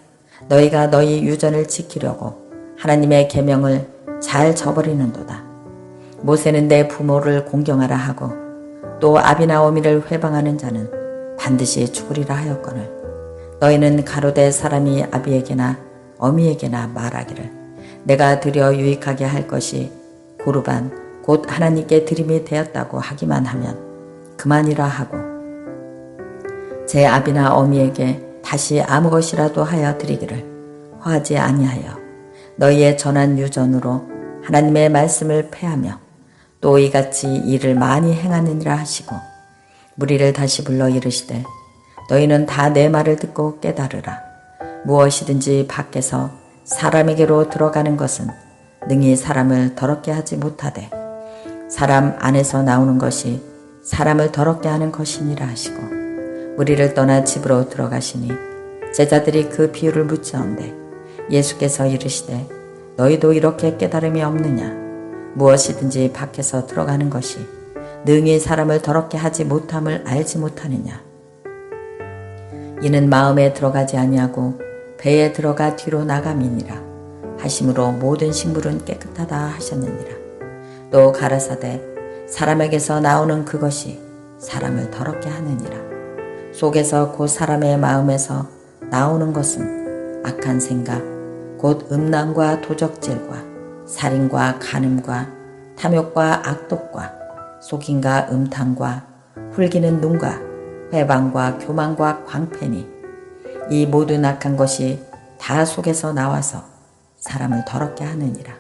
너희가 너희 유전을 지키려고 하나님의 계명을 잘 저버리는도다. 모세는 내 부모를 공경하라 하고 또 아비나 어미를 회방하는 자는 반드시 죽으리라 하였거늘 너희는 가로되 사람이 아비에게나 어미에게나 말하기를 내가 드려 유익하게 할 것이 고르반 곧 하나님께 드림이 되었다고 하기만 하면 그만이라 하고 제 아비나 어미에게 다시 아무 것이라도 하여 드리기를 허하지 아니하여 너희의 전한 유전으로 하나님의 말씀을 폐하며 또 이같이 일을 많이 행하느니라 하시고 무리를 다시 불러 이르시되 너희는 다 내 말을 듣고 깨달으라. 무엇이든지 밖에서 사람에게로 들어가는 것은 능히 사람을 더럽게 하지 못하되 사람 안에서 나오는 것이 사람을 더럽게 하는 것이니라 하시고 무리를 떠나 집으로 들어가시니 제자들이 그 비유를 묻자온대 예수께서 이르시되 너희도 이렇게 깨달음이 없느냐? 무엇이든지 밖에서 들어가는 것이 능히 사람을 더럽게 하지 못함을 알지 못하느냐? 이는 마음에 들어가지 아니하고 배에 들어가 뒤로 나감이니라 하심으로 모든 식물은 깨끗하다 하셨느니라. 또 가라사대 사람에게서 나오는 그것이 사람을 더럽게 하느니라. 속에서 곧 사람의 마음에서 나오는 것은 악한 생각 곧 음란과 도적질과 살인과 간음과 탐욕과 악독과 속임과 음탕과 훌기는 눈과 회방과 교만과 광패니 이 모든 악한 것이 다 속에서 나와서 사람을 더럽게 하느니라.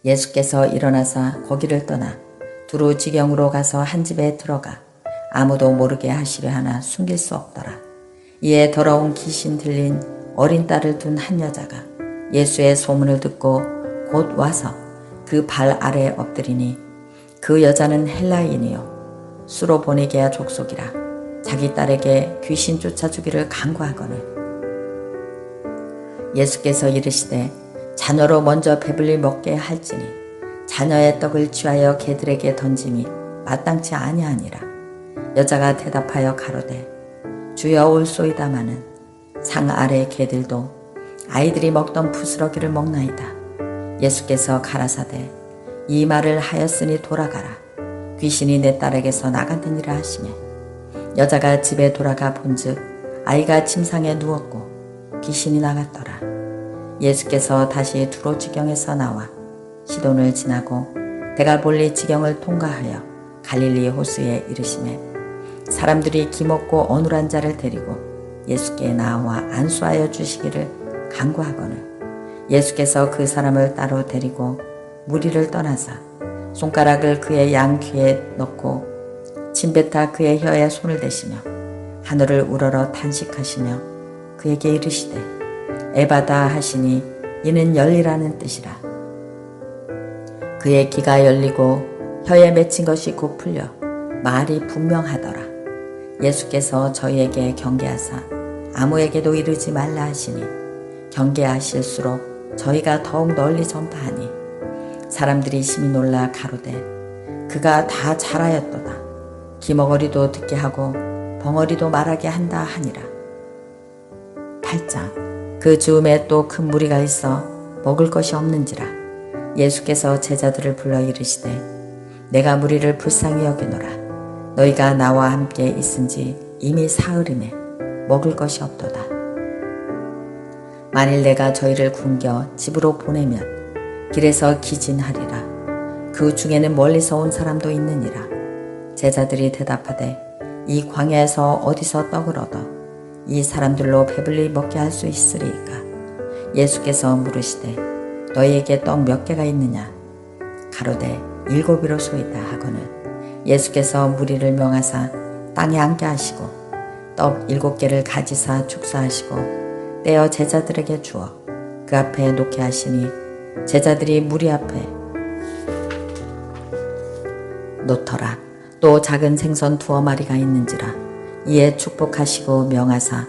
예수께서 일어나사 거기를 떠나 두루 지경으로 가서 한 집에 들어가 아무도 모르게 하시려 하나 숨길 수 없더라. 이에 더러운 귀신 들린 어린 딸을 둔 한 여자가 예수의 소문을 듣고 곧 와서 그 발 아래 엎드리니 그 여자는 헬라인이요 수로보니게아 족속이라 자기 딸에게 귀신 쫓아주기를 간구하거늘 예수께서 이르시되 자녀로 먼저 배불리 먹게 할지니 자녀의 떡을 취하여 개들에게 던짐이 마땅치 아니하니라. 여자가 대답하여 가로되 주여 올소이다마는 상 아래 개들도 아이들이 먹던 부스러기를 먹나이다. 예수께서 가라사대 이 말을 하였으니 돌아가라. 귀신이 내 딸에게서 나갔느니라 하시매 여자가 집에 돌아가 본즉 아이가 침상에 누웠고 귀신이 나갔더라. 예수께서 다시 두로 지경에서 나와 시돈을 지나고 데갈볼리 지경을 통과하여 갈릴리 호수에 이르시매 사람들이 기먹고 어눌한 자를 데리고 예수께 나와 안수하여 주시기를 간구하거늘 예수께서 그 사람을 따로 데리고 무리를 떠나사 손가락을 그의 양 귀에 넣고 침뱉아 그의 혀에 손을 대시며 하늘을 우러러 탄식하시며 그에게 이르시되 에바다 하시니 이는 열리라는 뜻이라. 그의 귀가 열리고 혀에 맺힌 것이 곧 풀려 말이 분명하더라. 예수께서 저희에게 경계하사 아무에게도 이르지 말라 하시니 경계하실수록 저희가 더욱 널리 전파하니 사람들이 심히 놀라 가로되 그가 다 잘하였도다. 기머거리도 듣게 하고 벙어리도 말하게 한다 하니라. 8장 그 즈음에 또 큰 무리가 있어 먹을 것이 없는지라 예수께서 제자들을 불러 이르시되 내가 무리를 불쌍히 여기노라. 너희가 나와 함께 있은지 이미 사흘이매 먹을 것이 없도다. 만일 내가 저희를 굶겨 집으로 보내면 길에서 기진하리라. 그 중에는 멀리서 온 사람도 있느니라. 제자들이 대답하되 이 광야에서 어디서 떡을 얻어 이 사람들로 배불리 먹게 할 수 있으리이까. 예수께서 물으시되 너희에게 떡 몇 개가 있느냐? 가로되 7이로소이다 하거늘 예수께서 무리를 명하사 땅에 앉게 하시고 떡 7개를 가지사 축사하시고 떼어 제자들에게 주어 그 앞에 놓게 하시니 제자들이 무리 앞에 놓더라. 또 작은 생선 2마리가 있는지라 이에 축복하시고 명하사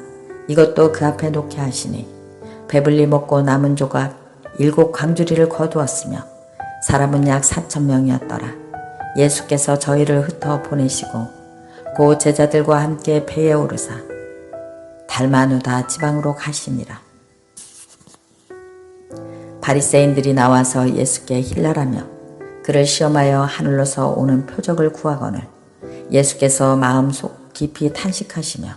이것도 그 앞에 놓게 하시니 배불리 먹고 남은 조각 7광주리를 거두었으며 사람은 약 4,000명이었더라. 예수께서 저희를 흩어 보내시고 그 제자들과 함께 배에 오르사 달마누다 지방으로 가시니라. 바리새인들이 나와서 예수께 힐라라며 그를 시험하여 하늘로서 오는 표적을 구하거늘 예수께서 마음속 깊이 탄식하시며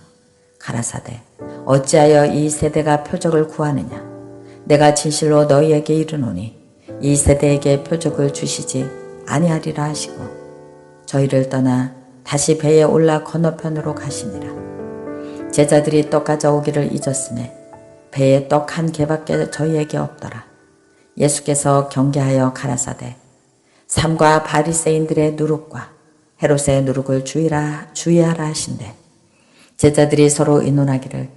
가라사대 어찌하여 이 세대가 표적을 구하느냐. 내가 진실로 너희에게 이르노니 이 세대에게 표적을 주시지 아니하리라 하시고 저희를 떠나 다시 배에 올라 건너편으로 가시니라. 제자들이 떡 가져오기를 잊었으매 배에 떡 1개밖에 저희에게 없더라. 예수께서 경계하여 가라사대 삼가 바리새인들의 누룩과 헤롯의 누룩을 주의하라 하신대 제자들이 서로 의논하기를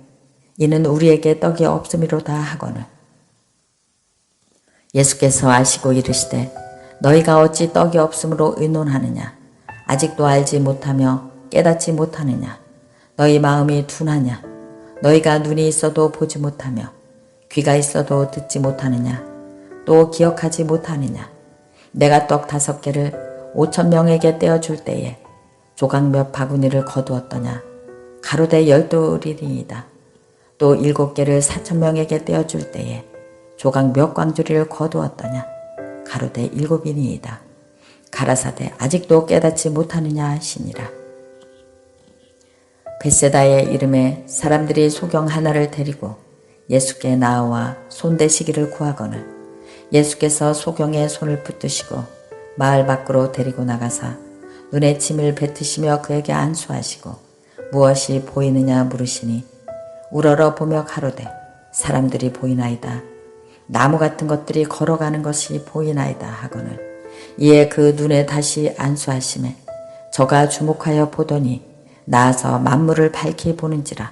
이는 우리에게 떡이 없음이로다 하거늘 예수께서 아시고 이르시되 너희가 어찌 떡이 없음으로 의논하느냐. 아직도 알지 못하며 깨닫지 못하느냐. 너희 마음이 둔하냐. 너희가 눈이 있어도 보지 못하며 귀가 있어도 듣지 못하느냐. 또 기억하지 못하느냐. 내가 떡 5개를 5,000명에게 떼어줄 때에 조각 몇 바구니를 거두었더냐. 가로되 12이니이다. 또 7개를 4,000명에게 떼어줄 때에 조각 몇 광주리를 거두었더냐. 가로되 7이니이다. 가라사대 아직도 깨닫지 못하느냐 하시니라. 벳세다의 이름에 사람들이 소경 하나를 데리고 예수께 나와 손대시기를 구하거늘 예수께서 소경의 손을 붙드시고 마을 밖으로 데리고 나가사 눈에 침을 뱉으시며 그에게 안수하시고 무엇이 보이느냐 물으시니 우러러 보며 가로되 사람들이 보이나이다. 나무 같은 것들이 걸어가는 것이 보이나이다 하거늘 이에 그 눈에 다시 안수하시매 저가 주목하여 보더니 나아서 만물을 밝히 보는지라.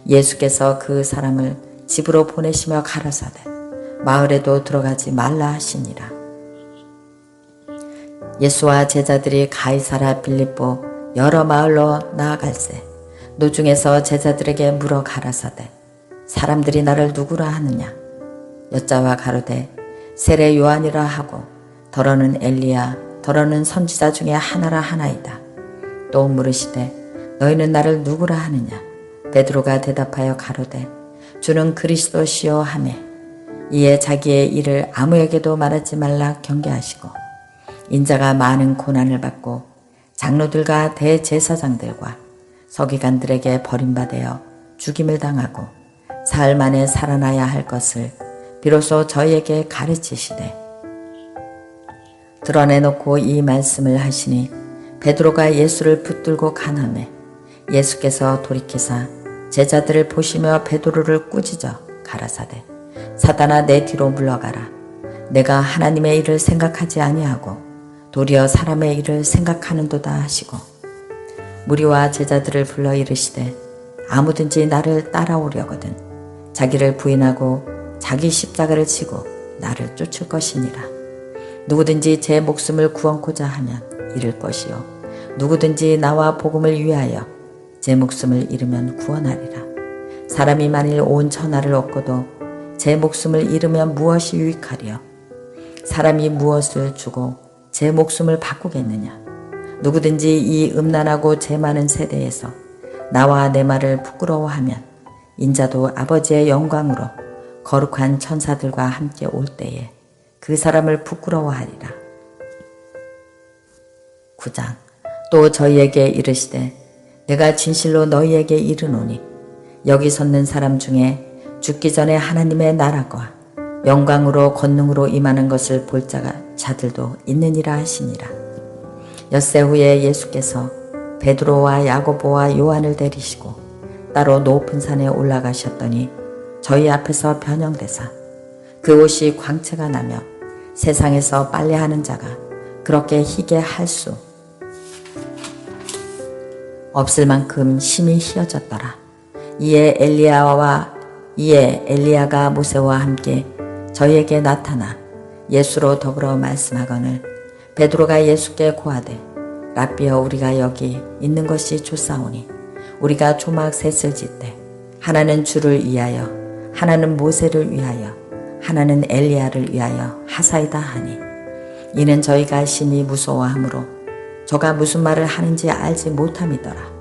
예수께서 그 사람을 집으로 보내시며 가라사대 마을에도 들어가지 말라 하시니라. 예수와 제자들이 가이사라 빌립보 여러 마을로 나아갈새 노중에서 제자들에게 물어 가라사대 사람들이 나를 누구라 하느냐. 여자와 가로되 세례 요한이라 하고 더러는 엘리야 더러는 선지자 중에 하나라 하나이다. 또 물으시되 너희는 나를 누구라 하느냐. 베드로가 대답하여 가로되 주는 그리스도시요 하매 이에 자기의 일을 아무에게도 말하지 말라 경계하시고 인자가 많은 고난을 받고 장로들과 대제사장들과 서기관들에게 버림받아 죽임을 당하고 사흘 만에 살아나야 할 것을 비로소 저희에게 가르치시되 드러내놓고 이 말씀을 하시니 베드로가 예수를 붙들고 가나매 예수께서 돌이키사 제자들을 보시며 베드로를 꾸짖어 가라사대 사단아 내 뒤로 물러가라. 내가 하나님의 일을 생각하지 아니하고 도리어 사람의 일을 생각하는도다 하시고 무리와 제자들을 불러 이르시되 아무든지 나를 따라오려거든 자기를 부인하고 자기 십자가를 지고 나를 쫓을 것이니라. 누구든지 제 목숨을 구원코자 하면 잃을 것이요 누구든지 나와 복음을 위하여 제 목숨을 잃으면 구원하리라. 사람이 만일 온 천하를 얻고도 제 목숨을 잃으면 무엇이 유익하리요. 사람이 무엇을 주고 제 목숨을 바꾸겠느냐. 누구든지 이 음란하고 죄 많은 세대에서 나와 내 말을 부끄러워하면 인자도 아버지의 영광으로 거룩한 천사들과 함께 올 때에 그 사람을 부끄러워하리라. 9장 또 저희에게 이르시되 내가 진실로 너희에게 이르노니 여기 섰는 사람 중에 죽기 전에 하나님의 나라가 영광으로 권능으로 임하는 것을 볼 자들도 있느니라 하시니라. 엿새 후에 예수께서 베드로와 야고보와 요한을 데리시고 따로 높은 산에 올라가셨더니 저희 앞에서 변형되사 그 옷이 광채가 나며 세상에서 빨래하는 자가 그렇게 희게 할 수 없을 만큼 심히 희어졌더라. 이에 엘리야가 모세와 함께 저희에게 나타나 예수로 더불어 말씀하거늘 베드로가 예수께 고하되 랍비여 우리가 여기 있는 것이 좋사오니 우리가 조막 셋을 짓되 하나는 주를 위하여 하나는 모세를 위하여 하나는 엘리야를 위하여 하사이다 하니 이는 저희가 심히 무서워하므로 저가 무슨 말을 하는지 알지 못함이더라.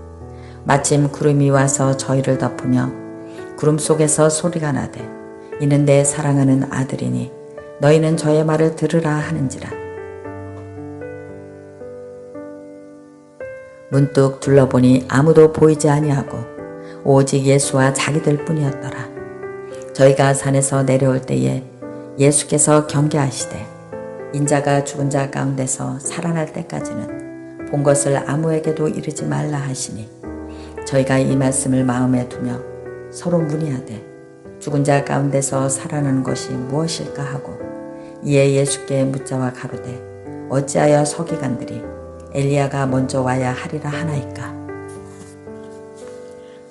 마침 구름이 와서 저희를 덮으며 구름 속에서 소리가 나되 이는 내 사랑하는 아들이니 너희는 저의 말을 들으라 하는지라. 문득 둘러보니 아무도 보이지 아니하고 오직 예수와 자기들 뿐이었더라. 저희가 산에서 내려올 때에 예수께서 경계하시되 인자가 죽은 자 가운데서 살아날 때까지는 본 것을 아무에게도 이르지 말라 하시니 저희가 이 말씀을 마음에 두며 서로 문의하되 죽은 자 가운데서 살아나는 것이 무엇일까 하고 이에 예수께 묻자와 가로되 어찌하여 서기관들이 엘리야가 먼저 와야 하리라 하나이까.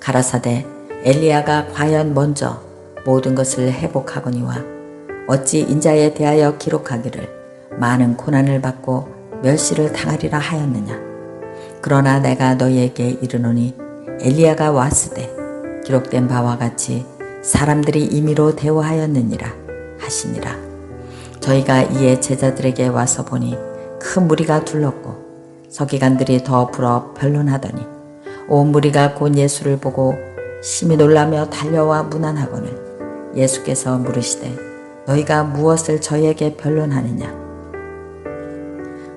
가라사대 엘리야가 과연 먼저 모든 것을 회복하거니와 어찌 인자에 대하여 기록하기를 많은 고난을 받고 멸시를 당하리라 하였느냐. 그러나 내가 너희에게 이르노니 엘리야가 왔으되 기록된 바와 같이 사람들이 임의로 대우하였느니라 하시니라. 저희가 이에 제자들에게 와서 보니 큰 무리가 둘렀고 서기관들이 더 불어 변론하더니 온 무리가 곧 예수를 보고 심히 놀라며 달려와 문안하거늘 예수께서 물으시되 너희가 무엇을 저희에게 변론하느냐.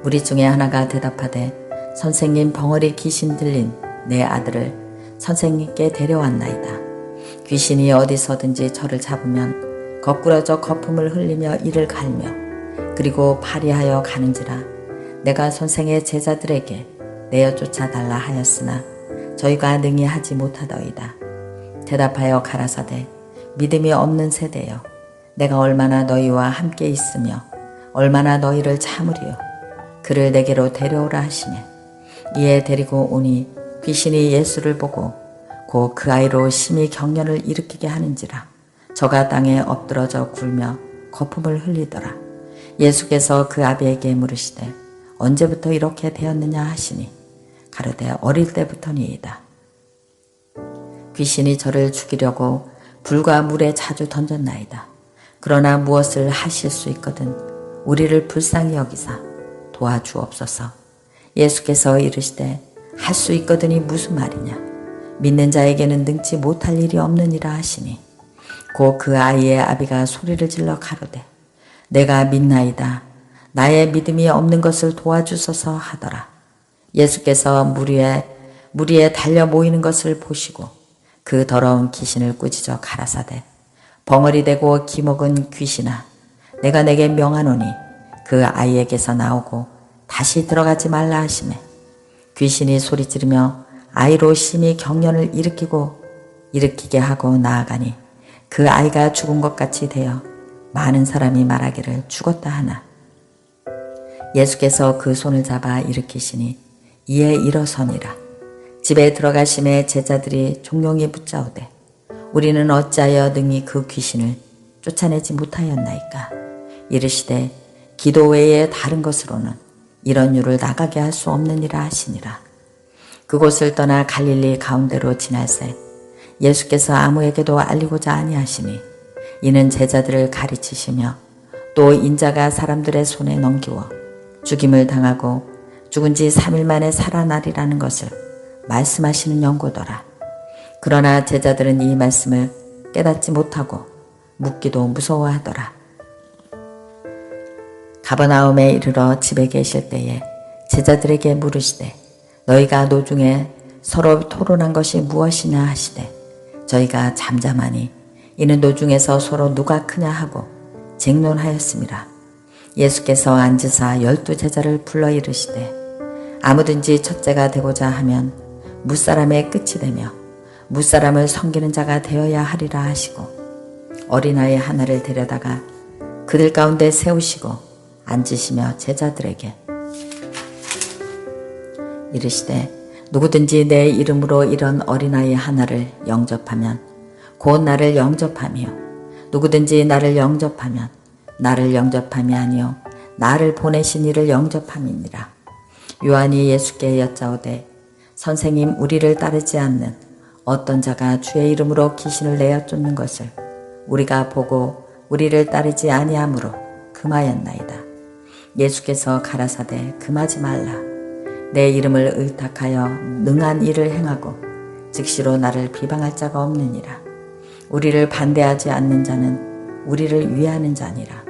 무리 중에 하나가 대답하되 선생님 벙어리 귀신 들린 내 아들을 선생님께 데려왔나이다. 귀신이 어디서든지 저를 잡으면 거꾸러져 거품을 흘리며 이를 갈며 그리고 파리하여 가는지라. 내가 선생의 제자들에게 내어 쫓아달라 하였으나 저희가 능히 하지 못하더이다. 대답하여 가라사대 믿음이 없는 세대여 내가 얼마나 너희와 함께 있으며 얼마나 너희를 참으리요. 그를 내게로 데려오라 하시매 이에 데리고 오니 귀신이 예수를 보고 곧 그 아이로 심히 경련을 일으키게 하는지라. 저가 땅에 엎드러져 굴며 거품을 흘리더라. 예수께서 그 아비에게 물으시되 언제부터 이렇게 되었느냐 하시니 가로되 어릴 때부터니이다. 귀신이 저를 죽이려고 불과 물에 자주 던졌나이다. 그러나 무엇을 하실 수 있거든 우리를 불쌍히 여기사 도와주옵소서. 예수께서 이르시되 할 수 있거든이 무슨 말이냐. 믿는 자에게는 능치 못할 일이 없느니라 하시니 곧 그 아이의 아비가 소리를 질러 가로되 내가 믿나이다. 나의 믿음이 없는 것을 도와주소서 하더라. 예수께서 무리에 달려 모이는 것을 보시고 그 더러운 귀신을 꾸짖어 가라사대 벙어리 되고 기먹은 귀신아 내가 내게 명하노니 그 아이에게서 나오고 다시 들어가지 말라 하시매 귀신이 소리 지르며 아이로 심히 경련을 일으키게 하고 나아가니 그 아이가 죽은 것 같이 되어 많은 사람이 말하기를 죽었다 하나 예수께서 그 손을 잡아 일으키시니 이에 일어서니라. 집에 들어가심에 제자들이 종용이 붙자오되 우리는 어찌하여 능히 그 귀신을 쫓아내지 못하였나이까. 이르시되 기도 외에 다른 것으로는 이런 유를 나가게 할 수 없느니라 하시니라. 그곳을 떠나 갈릴리 가운데로 지날새 예수께서 아무에게도 알리고자 아니하시니 이는 제자들을 가르치시며 또 인자가 사람들의 손에 넘기워 죽임을 당하고 죽은 지 3일 만에 살아나리라는 것을 말씀하시는 연고더라. 그러나 제자들은 이 말씀을 깨닫지 못하고 묻기도 무서워하더라. 가버나움에 이르러 집에 계실 때에 제자들에게 물으시되 너희가 노중에 서로 토론한 것이 무엇이냐 하시되 저희가 잠잠하니 이는 노중에서 서로 누가 크냐 하고 쟁론하였습니다. 예수께서 앉으사 12 제자를 불러 이르시되 아무든지 첫째가 되고자 하면 무사람의 끝이 되며 무사람을 섬기는 자가 되어야 하리라 하시고 어린아이 하나를 데려다가 그들 가운데 세우시고 앉으시며 제자들에게 이르시되 누구든지 내 이름으로 이런 어린아이 하나를 영접하면 곧 나를 영접하며 누구든지 나를 영접하면 나를 영접함이 아니요 나를 보내신 이를 영접함이니라. 요한이 예수께 여짜오되 선생님, 우리를 따르지 않는 어떤 자가 주의 이름으로 귀신을 내어 쫓는 것을 우리가 보고 우리를 따르지 아니하므로 금하였나이다. 예수께서 가라사대 금하지 말라. 내 이름을 의탁하여 능한 일을 행하고 즉시로 나를 비방할 자가 없느니라. 우리를 반대하지 않는 자는 우리를 위하는 자니라.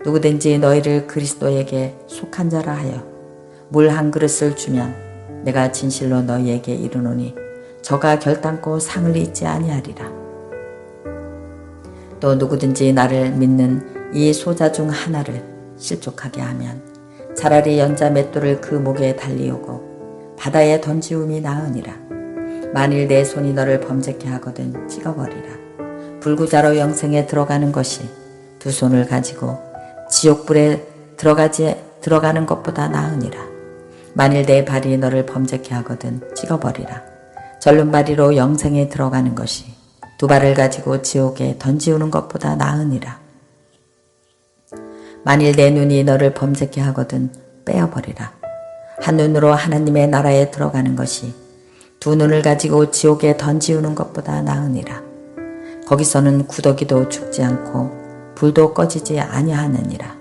누구든지 너희를 그리스도에게 속한 자라 하여 물 한 그릇을 주면 내가 진실로 너희에게 이르노니 저가 결단코 상을 잊지 아니하리라. 또 누구든지 나를 믿는 이 소자 중 하나를 실족하게 하면 차라리 연자 맷돌을 그 목에 달리오고 바다에 던지움이 나으니라. 만일 내 손이 너를 범죄케 하거든 찍어버리라. 불구자로 영생에 들어가는 것이 두 손을 가지고 지옥불에 들어가는 것보다 나으니라. 만일 내 발이 너를 범죄케 하거든 찍어버리라. 절름발이로 영생에 들어가는 것이 두 발을 가지고 지옥에 던지우는 것보다 나으니라. 만일 내 눈이 너를 범죄케 하거든 빼어버리라. 한 눈으로 하나님의 나라에 들어가는 것이 두 눈을 가지고 지옥에 던지우는 것보다 나으니라. 거기서는 구더기도 죽지 않고 불도 꺼지지 아니하느니라.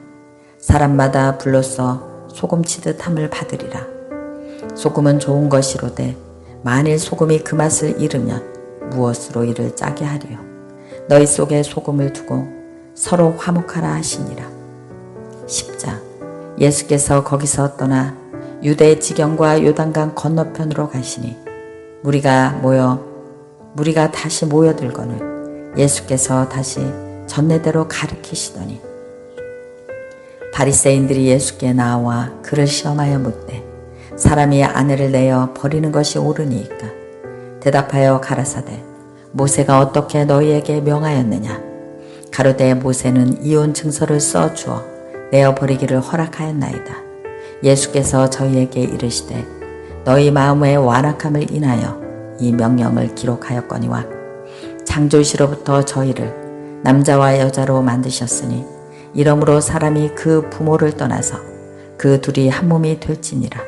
사람마다 불로써 소금치듯 함을 받으리라. 소금은 좋은 것이로되 만일 소금이 그 맛을 잃으면 무엇으로 이를 짜게 하리요. 너희 속에 소금을 두고 서로 화목하라 하시니라. 10장. 예수께서 거기서 떠나 유대 지경과 요단강 건너편으로 가시니 무리가 다시 모여들거늘 예수께서 다시 전례대로 가르치시더니 바리새인들이 예수께 나와 그를 시험하여 묻되 사람이 아내를 내어 버리는 것이 옳으니이까? 대답하여 가라사대 모세가 어떻게 너희에게 명하였느냐? 가로되 모세는 이혼 증서를 써 주어 내어 버리기를 허락하였나이다. 예수께서 저희에게 이르시되 너희 마음의 완악함을 인하여 이 명령을 기록하였거니와 창조시로부터 저희를 남자와 여자로 만드셨으니 이러므로 사람이 그 부모를 떠나서 그 둘이 한 몸이 될지니라.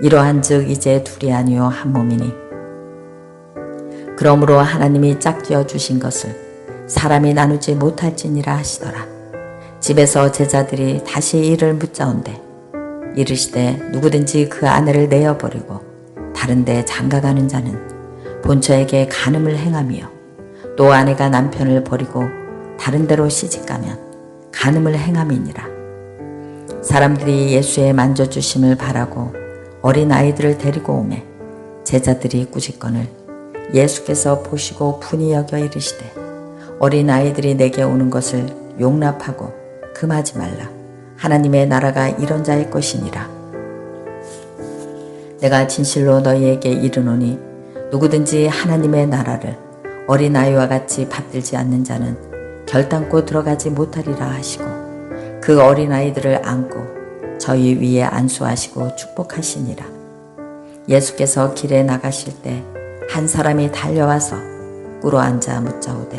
이러한즉 이제 둘이 아니요 한 몸이니 그러므로 하나님이 짝지어 주신 것을 사람이 나누지 못할지니라 하시더라. 집에서 제자들이 다시 이를 묻자온대 이르시되 누구든지 그 아내를 내어버리고 다른 데 장가가는 자는 본처에게 간음을 행하며 또 아내가 남편을 버리고 다른 데로 시집가면 간음을 행함이니라. 사람들이 예수의 만져주심을 바라고 어린 아이들을 데리고 오매 제자들이 꾸짖거늘 예수께서 보시고 분이 여겨 이르시되 어린 아이들이 내게 오는 것을 용납하고 금하지 말라. 하나님의 나라가 이런 자의 것이니라. 내가 진실로 너희에게 이르노니 누구든지 하나님의 나라를 어린아이와 같이 받들지 않는 자는 결단코 들어가지 못하리라 하시고 그 어린아이들을 안고 저희 위에 안수하시고 축복하시니라. 예수께서 길에 나가실 때 한 사람이 달려와서 꿇어 앉아 묻자오되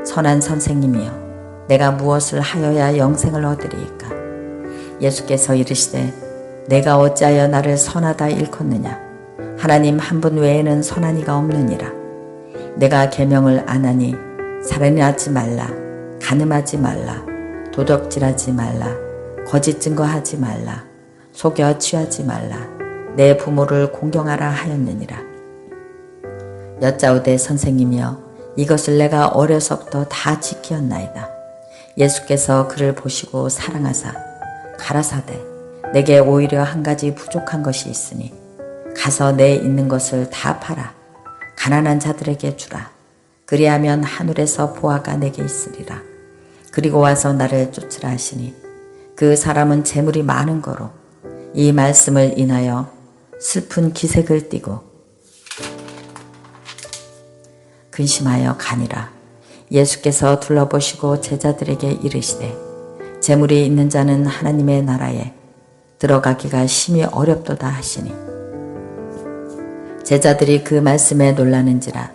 선한 선생님이여 내가 무엇을 하여야 영생을 얻으리이까? 예수께서 이르시되 내가 어찌하여 나를 선하다 일컫느냐? 하나님 한 분 외에는 선한 이가 없느니라. 내가 계명을 안 하니 살인하지 말라, 간음하지 말라, 도적질하지 말라, 거짓 증거하지 말라, 속여 취하지 말라, 내 부모를 공경하라 하였느니라. 여짜오되 선생님이여 이것을 내가 어려서부터 다 지키었나이다. 예수께서 그를 보시고 사랑하사 가라사대 내게 오히려 한 가지 부족한 것이 있으니 가서 내 있는 것을 다 팔아 가난한 자들에게 주라. 그리하면 하늘에서 보화가 내게 있으리라. 그리고 와서 나를 쫓으라 하시니 그 사람은 재물이 많은 거로 이 말씀을 인하여 슬픈 기색을 띠고 근심하여 가니라. 예수께서 둘러보시고 제자들에게 이르시되 재물이 있는 자는 하나님의 나라에 들어가기가 심히 어렵도다 하시니 제자들이 그 말씀에 놀라는지라.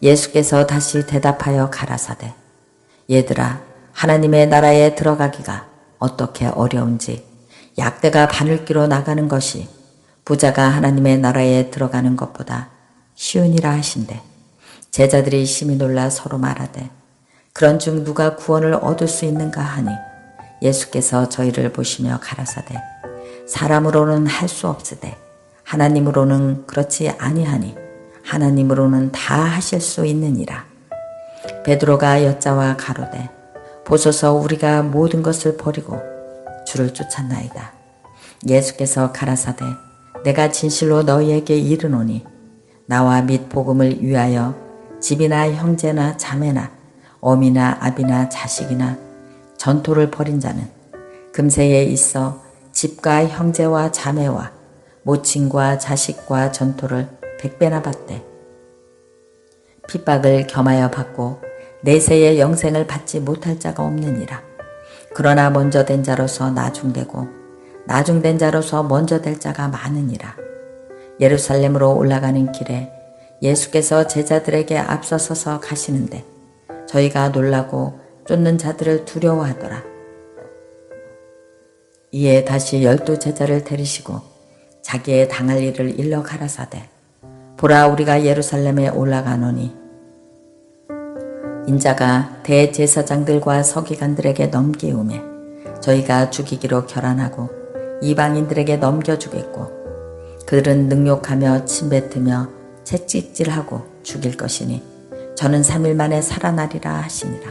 예수께서 다시 대답하여 가라사대 얘들아 하나님의 나라에 들어가기가 어떻게 어려운지 약대가 바늘기로 나가는 것이 부자가 하나님의 나라에 들어가는 것보다 쉬우니라 하신대. 제자들이 심히 놀라 서로 말하되 그런 중 누가 구원을 얻을 수 있는가 하니 예수께서 저희를 보시며 가라사대 사람으로는 할 수 없으되 하나님으로는 그렇지 아니하니 하나님으로는 다 하실 수 있느니라. 베드로가 여짜와 가로되 보소서 우리가 모든 것을 버리고 주를 쫓았나이다. 예수께서 가라사대 내가 진실로 너희에게 이르노니 나와 및 복음을 위하여 집이나 형제나 자매나 어미나 아비나 자식이나 전토를 벌인 자는 금세에 있어 집과 형제와 자매와 모친과 자식과 전토를 100배나 받되 핍박을 겸하여 받고 내세의 영생을 받지 못할 자가 없느니라. 그러나 먼저 된 자로서 나중되고 나중된 자로서 먼저 될 자가 많으니라. 예루살렘으로 올라가는 길에 예수께서 제자들에게 앞서서서 가시는데 저희가 놀라고 쫓는 자들을 두려워하더라. 이에 다시 12 제자를 데리시고 자기의 당할 일을 일러 가라사대 보라 우리가 예루살렘에 올라가노니 인자가 대제사장들과 서기관들에게 넘기우매 저희가 죽이기로 결안하고 이방인들에게 넘겨주겠고 그들은 능욕하며 침뱉으며 채찍질하고 죽일 것이니 저는 3일 만에 살아나리라 하시니라.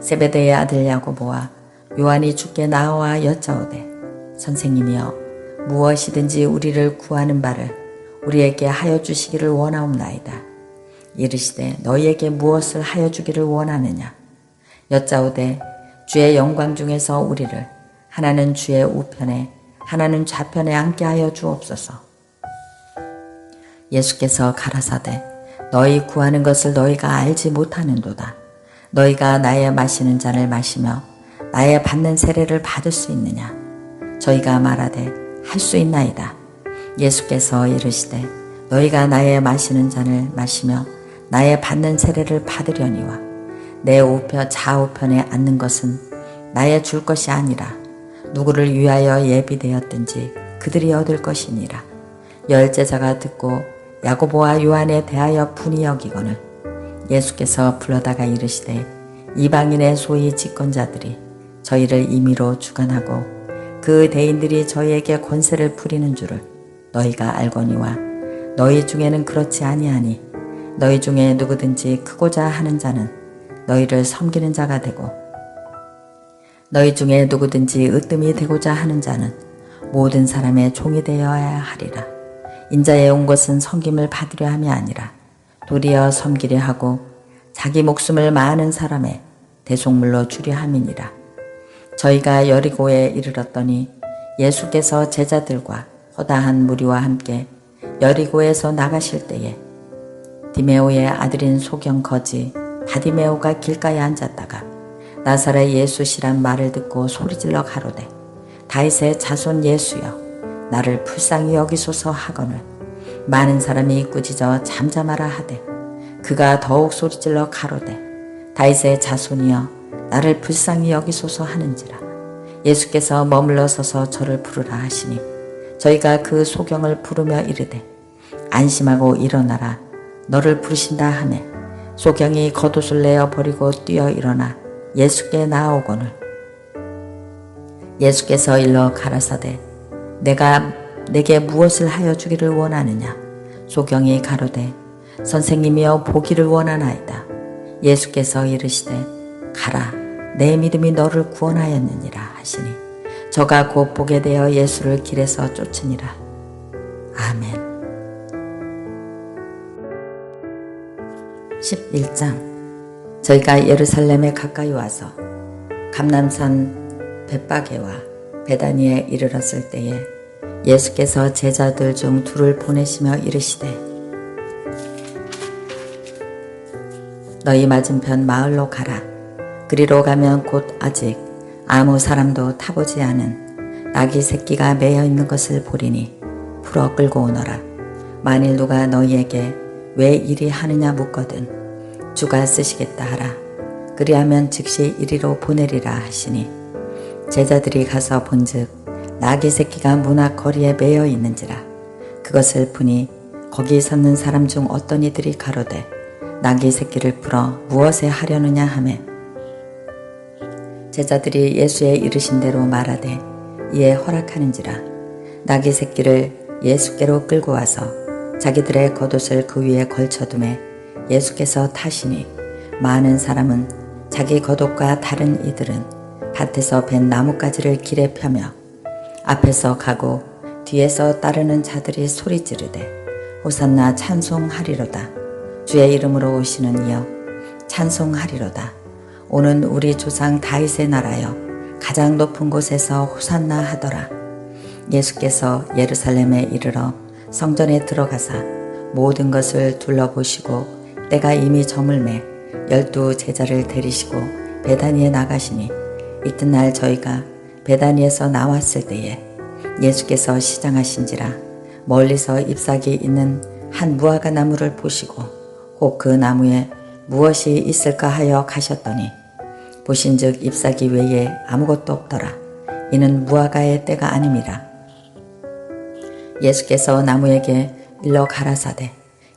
세베대의 아들 야고보와 요한이 주께 나와 여짜오되 선생님이여 무엇이든지 우리를 구하는 바를 우리에게 하여 주시기를 원하옵나이다. 이르시되 너희에게 무엇을 하여 주기를 원하느냐. 여짜오되 주의 영광 중에서 우리를 하나는 주의 우편에 하나는 좌편에 앉게 하여 주옵소서. 예수께서 가라사대 너희 구하는 것을 너희가 알지 못하는도다. 너희가 나의 마시는 잔을 마시며 나의 받는 세례를 받을 수 있느냐. 저희가 말하되 할 수 있나이다. 예수께서 이르시되 너희가 나의 마시는 잔을 마시며 나의 받는 세례를 받으려니와 내 우편 좌우편에 앉는 것은 나의 줄 것이 아니라 누구를 위하여 예비되었든지 그들이 얻을 것이니라. 10 제자가 듣고 야고보와 요한에 대하여 분이 여기거늘 예수께서 불러다가 이르시되 이방인의 소위 집권자들이 저희를 임의로 주관하고 그 대인들이 저희에게 권세를 부리는 줄을 너희가 알거니와 너희 중에는 그렇지 아니하니 너희 중에 누구든지 크고자 하는 자는 너희를 섬기는 자가 되고 너희 중에 누구든지 으뜸이 되고자 하는 자는 모든 사람의 종이 되어야 하리라. 인자에 온 것은 섬김을 받으려 함이 아니라 도리어 섬기려 하고 자기 목숨을 많은 사람의 대속물로 주려 함이니라. 저희가 여리고에 이르렀더니 예수께서 제자들과 허다한 무리와 함께 여리고에서 나가실 때에 디메오의 아들인 소경 거지 바디메오가 길가에 앉았다가 나사렛 예수시란 말을 듣고 소리질러 가로되 다윗의 자손 예수여 나를 불쌍히 여기소서 하거늘 많은 사람이 꾸짖어 잠잠하라 하되 그가 더욱 소리질러 가로되 다윗의 자손이여 나를 불쌍히 여기소서 하는지라. 예수께서 머물러 서서 저를 부르라 하시니 저희가 그 소경을 부르며 이르되 안심하고 일어나라 너를 부르신다 하매 소경이 겉옷을 내어 버리고 뛰어 일어나 예수께 나아오거늘 예수께서 일러 가라사대 내가 내게 무엇을 하여 주기를 원하느냐. 소경이 가로되 선생님이여 보기를 원하나이다. 예수께서 이르시되 가라 내 믿음이 너를 구원하였느니라 하시니 저가 곧 보게 되어 예수를 길에서 쫓으니라. 아멘. 11장 저희가 예루살렘에 가까이 와서 감람산 벳바게와 베다니에 이르렀을 때에 예수께서 제자들 중 2를 보내시며 이르시되 너희 맞은편 마을로 가라. 그리로 가면 곧 아직 아무 사람도 타보지 않은 나귀 새끼가 매여 있는 것을 보리니 풀어 끌고 오너라. 만일 누가 너희에게 왜 이리 하느냐 묻거든 주가 쓰시겠다 하라. 그리하면 즉시 이리로 보내리라 하시니 제자들이 가서 본즉 나귀 새끼가 문 앞 거리에 매여 있는지라. 그것을 보니 거기 섰는 사람 중 어떤 이들이 가로되 나귀 새끼를 풀어 무엇에 하려느냐 하매 제자들이 예수의 이르신 대로 말하되 이에 허락하는지라. 나귀 새끼를 예수께로 끌고 와서 자기들의 겉옷을 그 위에 걸쳐두매 예수께서 타시니 많은 사람은 자기 겉옷과 다른 이들은 밭에서 벤 나뭇가지를 길에 펴며 앞에서 가고 뒤에서 따르는 자들이 소리 지르되 호산나 찬송하리로다. 주의 이름으로 오시는 이여 찬송하리로다. 오는 우리 조상 다윗의 나라여 가장 높은 곳에서 호산나 하더라. 예수께서 예루살렘에 이르러 성전에 들어가사 모든 것을 둘러보시고 때가 이미 저물매 12 제자를 데리시고 베다니에 나가시니 이튿날 저희가 베다니에서 나왔을 때에 예수께서 시장하신지라. 멀리서 잎사귀 있는 한 무화과 나무를 보시고 혹 그 나무에 무엇이 있을까 하여 가셨더니 보신즉 잎사귀 외에 아무것도 없더라. 이는 무화과의 때가 아님이라. 예수께서 나무에게 일러 가라사대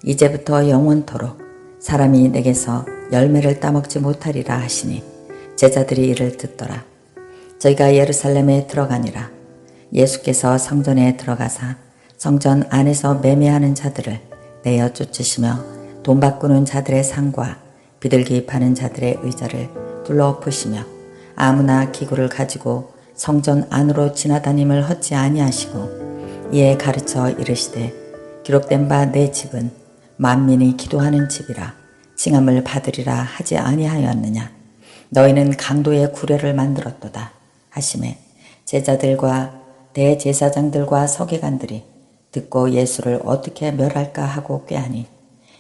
이제부터 영원토록 사람이 내게서 열매를 따먹지 못하리라 하시니 제자들이 이를 듣더라. 저희가 예루살렘에 들어가니라. 예수께서 성전에 들어가사 성전 안에서 매매하는 자들을 내어 쫓으시며 돈 바꾸는 자들의 상과 비둘기 파는 자들의 의자를 둘러엎으시며 아무나 기구를 가지고 성전 안으로 지나다님을 헛지 아니하시고 이에 가르쳐 이르시되 기록된 바 내 집은 만민이 기도하는 집이라 칭함을 받으리라 하지 아니하였느냐. 너희는 강도의 구례를 만들었도다 하시매 제자들과 대제사장들과 서기관들이 듣고 예수를 어떻게 멸할까 하고 꾀하니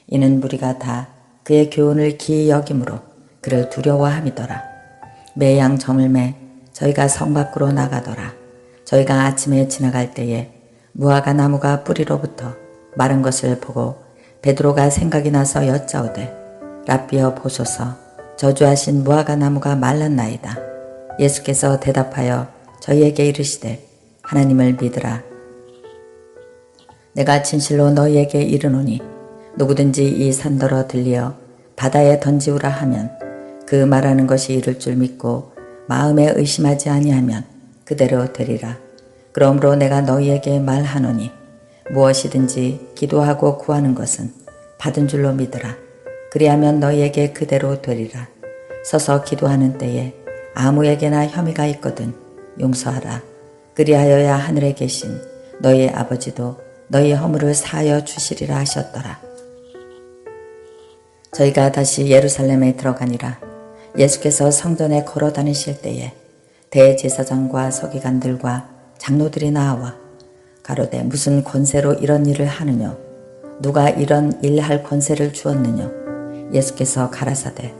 이는 무리가 다 그의 교훈을 기이 여김으로 그를 두려워함이더라. 매양 저물매 저희가 성 밖으로 나가더라. 저희가 아침에 지나갈 때에 무화과 나무가 뿌리로부터 마른 것을 보고 베드로가 생각이 나서 여짜오되 라삐어 보소서 저주하신 무화과 나무가 말랐나이다. 예수께서 대답하여 저희에게 이르시되 하나님을 믿으라. 내가 진실로 너희에게 이르노니 누구든지 이 산더러 들리어 바다에 던지우라 하면 그 말하는 것이 이룰 줄 믿고 마음에 의심하지 아니하면 그대로 되리라. 그러므로 내가 너희에게 말하노니 무엇이든지 기도하고 구하는 것은 받은 줄로 믿으라. 그리하면 너희에게 그대로 되리라. 서서 기도하는 때에 아무에게나 혐의가 있거든 용서하라. 그리하여야 하늘에 계신 너희 아버지도 너희 허물을 사하여 주시리라 하셨더라. 저희가 다시 예루살렘에 들어가니라. 예수께서 성전에 걸어 다니실 때에 대제사장과 서기관들과 장로들이 나와 가로되 무슨 권세로 이런 일을 하느냐. 누가 이런 일 할 권세를 주었느냐. 예수께서 가라사대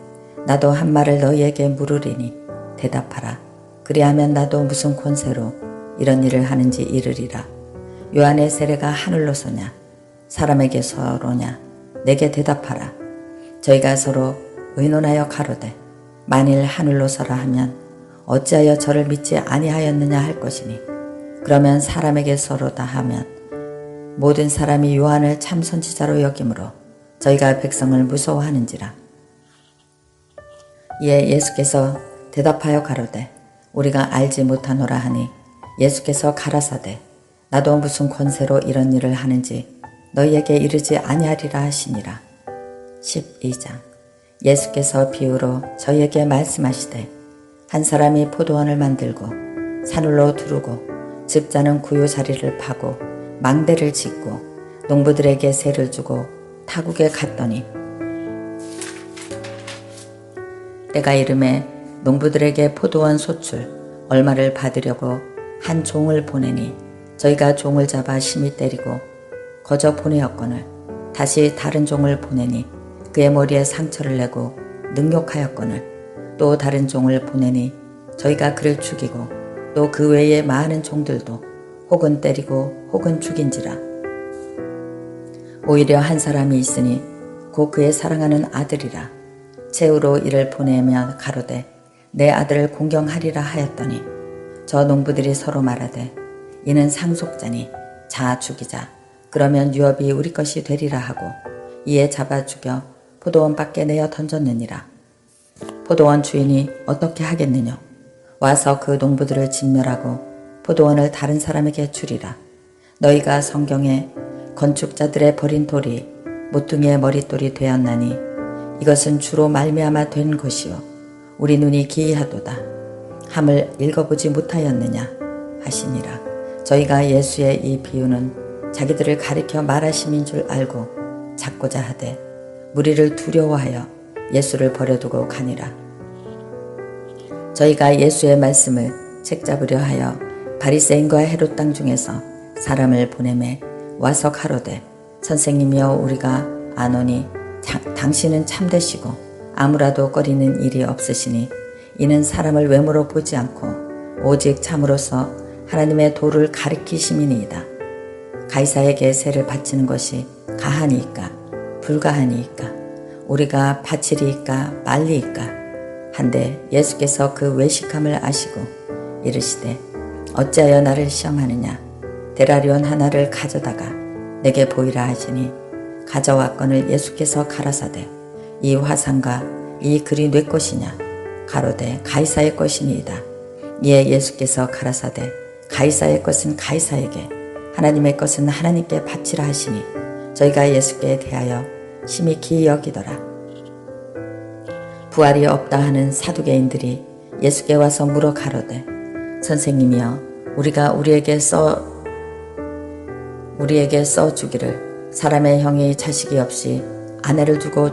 나도 한 말을 너희에게 물으리니 대답하라. 그리하면 나도 무슨 권세로 이런 일을 하는지 이르리라. 요한의 세례가 하늘로서냐 사람에게서로냐. 내게 대답하라. 저희가 서로 의논하여 가로되 만일 하늘로서라 하면 어찌하여 저를 믿지 아니하였느냐 할 것이니 그러면 사람에게서로다 하면 모든 사람이 요한을 참 선지자로 여김으로 저희가 백성을 무서워하는지라. 이에 예수께서 대답하여 가로되 우리가 알지 못하노라 하니 예수께서 가라사대 나도 무슨 권세로 이런 일을 하는지 너희에게 이르지 아니하리라 하시니라. 12장 예수께서 비유로 저희에게 말씀하시되 한 사람이 포도원을 만들고 산울로 두르고 집자는 구유 자리를 파고 망대를 짓고 농부들에게 세를 주고 타국에 갔더니 때가 이름에 농부들에게 포도원 소출 얼마를 받으려고 한 종을 보내니 저희가 종을 잡아 심히 때리고 거저 보내었거늘 다시 다른 종을 보내니 그의 머리에 상처를 내고 능욕하였거늘 또 다른 종을 보내니 저희가 그를 죽이고 또 그 외에 많은 종들도 혹은 때리고 혹은 죽인지라. 오히려 한 사람이 있으니 곧 그의 사랑하는 아들이라. 최후로 이를 보내며 가로되 내 아들을 공경하리라 하였더니 저 농부들이 서로 말하되 이는 상속자니 자 죽이자 그러면 유업이 우리 것이 되리라 하고 이에 잡아 죽여 포도원 밖에 내어 던졌느니라. 포도원 주인이 어떻게 하겠느냐? 와서 그 농부들을 진멸하고 포도원을 다른 사람에게 주리라. 너희가 성경에 건축자들의 버린 돌이 모퉁이의 머릿돌이 되었나니 이것은 주로 말미암아 된 것이요 우리 눈이 기이하도다. 함을 읽어보지 못하였느냐 하시니라. 저희가 예수의 이 비유는 자기들을 가리켜 말하심인 줄 알고 찾고자 하되 무리를 두려워하여 예수를 버려두고 가니라. 저희가 예수의 말씀을 책잡으려 하여 바리새인과 헤롯 땅 중에서 사람을 보내매 와서 가로되 선생님이여 우리가 아노니 당신은 참되시고 아무라도 꺼리는 일이 없으시니 이는 사람을 외모로 보지 않고 오직 참으로서 하나님의 도를 가리키심이니이다. 가이사에게 세를 바치는 것이 가하니이까 불가하니이까 우리가 바치리이까 말리이까 한데 예수께서 그 외식함을 아시고 이르시되 어찌하여 나를 시험하느냐 데나리온 하나를 가져다가 내게 보이라 하시니 가져왔거늘 예수께서 가라사대 이 화상과 이 글이 내 것이냐 가로되 가이사의 것이니이다. 이에 예수께서 가라사대 가이사의 것은 가이사에게 하나님의 것은 하나님께 바치라 하시니 저희가 예수께 대하여 심히 기이 여기더라. 부활이 없다 하는 사두개인들이 예수께 와서 물어 가로되 선생님이여 우리가 우리에게 써 주기를 사람의 형이 자식이 없이 아내를 두고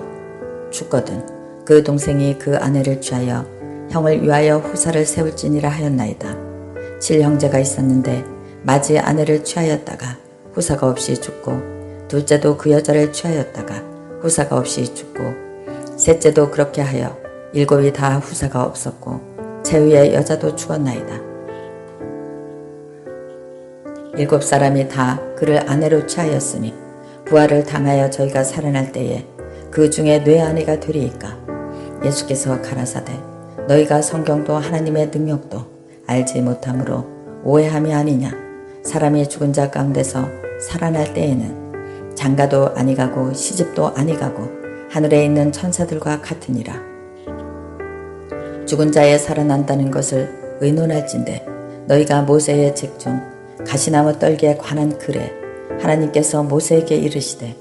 죽거든 그 동생이 그 아내를 취하여 형을 위하여 후사를 세울지니라 하였나이다. 7형제가 있었는데 맏이 아내를 취하였다가 후사가 없이 죽고 둘째도 그 여자를 취하였다가 후사가 없이 죽고 셋째도 그렇게 하여 7이 다 후사가 없었고 제후의 여자도 죽었나이다. 7사람이 다 그를 아내로 취하였으니 부활을 당하여 저희가 살아날 때에 그 중에 뇌 아내가 되리이까. 예수께서 가라사대 너희가 성경도 하나님의 능력도 알지 못함으로 오해함이 아니냐. 사람이 죽은 자 가운데서 살아날 때에는 장가도 아니가고 시집도 아니가고 하늘에 있는 천사들과 같으니라. 죽은 자의 살아난다는 것을 의논할진대 너희가 모세의 책 중 가시나무 떨기에 관한 글에 하나님께서 모세에게 이르시되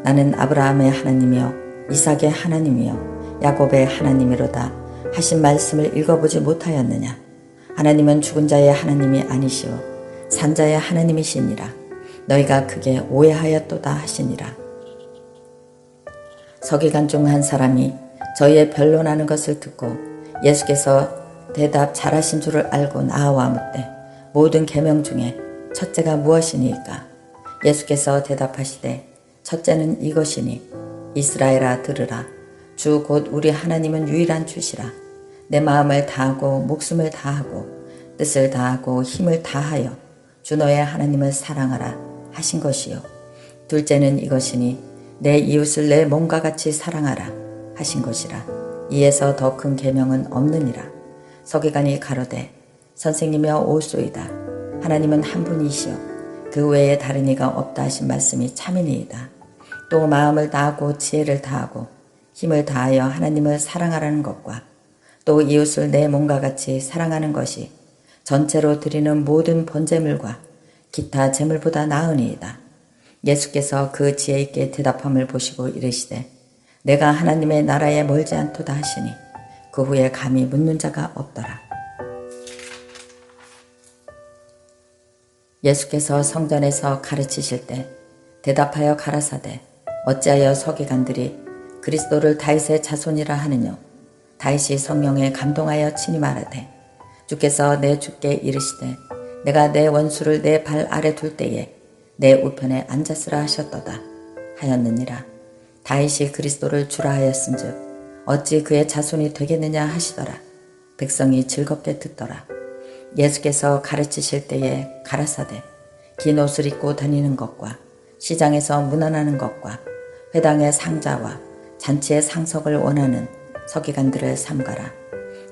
나는 아브라함의 하나님이요 이삭의 하나님이요 야곱의 하나님이로다 하신 말씀을 읽어보지 못하였느냐. 하나님은 죽은 자의 하나님이 아니시오 산자의 하나님이시니라. 너희가 크게 오해하였도다 하시니라. 서기관 중 한 사람이 저희의 변론하는 것을 듣고 예수께서 대답 잘하신 줄을 알고 나와 묻되 모든 계명 중에 첫째가 무엇이니까. 예수께서 대답하시되 첫째는 이것이니 이스라엘아 들으라. 주 곧 우리 하나님은 유일한 주시라. 내 마음을 다하고 목숨을 다하고 뜻을 다하고 힘을 다하여 주 너의 하나님을 사랑하라 하신 것이요. 둘째는 이것이니 내 이웃을 내 몸과 같이 사랑하라 하신 것이라. 이에서 더 큰 계명은 없느니라. 서기관이 가로되 선생님이여 옳소이다. 하나님은 한 분이시여 그 외에 다른 이가 없다 하신 말씀이 참이니이다. 또 마음을 다하고 지혜를 다하고 힘을 다하여 하나님을 사랑하라는 것과 또 이웃을 내 몸과 같이 사랑하는 것이 전체로 드리는 모든 번제물과 기타 제물보다 나으니이다. 예수께서 그 지혜 있게 대답함을 보시고 이르시되 내가 하나님의 나라에 멀지 않도다 하시니 그 후에 감히 묻는 자가 없더라. 예수께서 성전에서 가르치실 때 대답하여 가라사대 어찌하여 서기관들이 그리스도를 다윗의 자손이라 하느뇨. 다윗이 성령에 감동하여 친히 말하되 주께서 내 주께 이르시되 내가 내 원수를 내 발 아래 둘 때에 내 우편에 앉았으라 하셨도다 하였느니라. 다윗이 그리스도를 주라 하였은즉 어찌 그의 자손이 되겠느냐 하시더라. 백성이 즐겁게 듣더라. 예수께서 가르치실 때에 가라사대 긴 옷을 입고 다니는 것과 시장에서 문안하는 것과 회당의 상자와 잔치의 상석을 원하는 서기관들을 삼가라.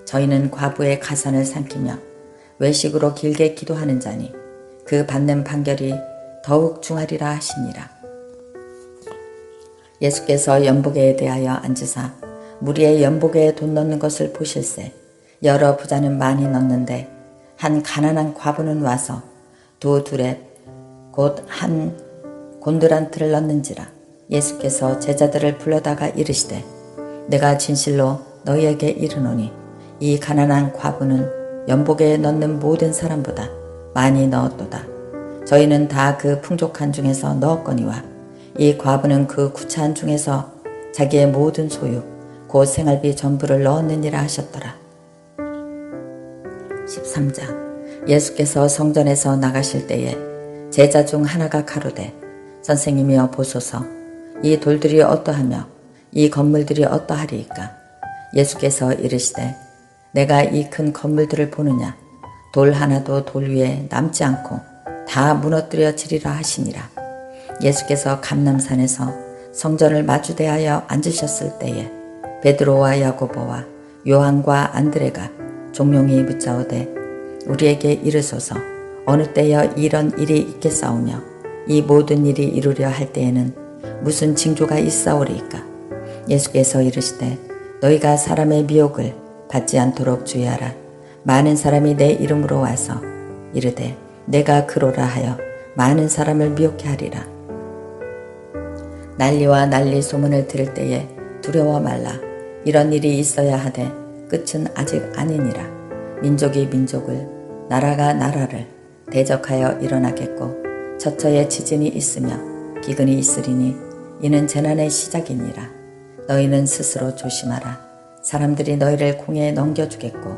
저희는 과부의 가산을 삼키며 외식으로 길게 기도하는 자니 그 받는 판결이 더욱 중하리라 하시니라. 예수께서 연복에 대하여 앉으사 무리의 연복에 돈 넣는 것을 보실세 여러 부자는 많이 넣는데 한 가난한 과부는 와서 두 두렙 곧 한 곤드란트를 넣는지라. 예수께서 제자들을 불러다가 이르시되 내가 진실로 너희에게 이르노니 이 가난한 과부는 연복에 넣는 모든 사람보다 많이 넣었도다. 저희는 다 그 풍족한 중에서 넣었거니와 이 과부는 그 구차한 중에서 자기의 모든 소유 곧 생활비 전부를 넣었느니라 하셨더라. 13장. 예수께서 성전에서 나가실 때에 제자 중 하나가 가로되 선생님이여 보소서 이 돌들이 어떠하며 이 건물들이 어떠하리이까. 예수께서 이르시되 내가 이 큰 건물들을 보느냐. 돌 하나도 돌 위에 남지 않고 다 무너뜨려지리라 하시니라. 예수께서 감람산에서 성전을 마주대하여 앉으셨을 때에 베드로와 야고보와 요한과 안드레가 종용이 묻자오되 우리에게 이르소서 어느 때여 이런 일이 있겠사오며 이 모든 일이 이루려 할 때에는 무슨 징조가 있사오리이까. 예수께서 이르시되 너희가 사람의 미혹을 받지 않도록 주의하라. 많은 사람이 내 이름으로 와서 이르되 내가 그로라 하여 많은 사람을 미혹해 하리라. 난리와 난리 소문을 들을 때에 두려워 말라. 이런 일이 있어야 하되 끝은 아직 아니니라. 민족이 민족을 나라가 나라를 대적하여 일어나겠고 처처에 지진이 있으며 기근이 있으리니 이는 재난의 시작이니라. 너희는 스스로 조심하라. 사람들이 너희를 공에 넘겨주겠고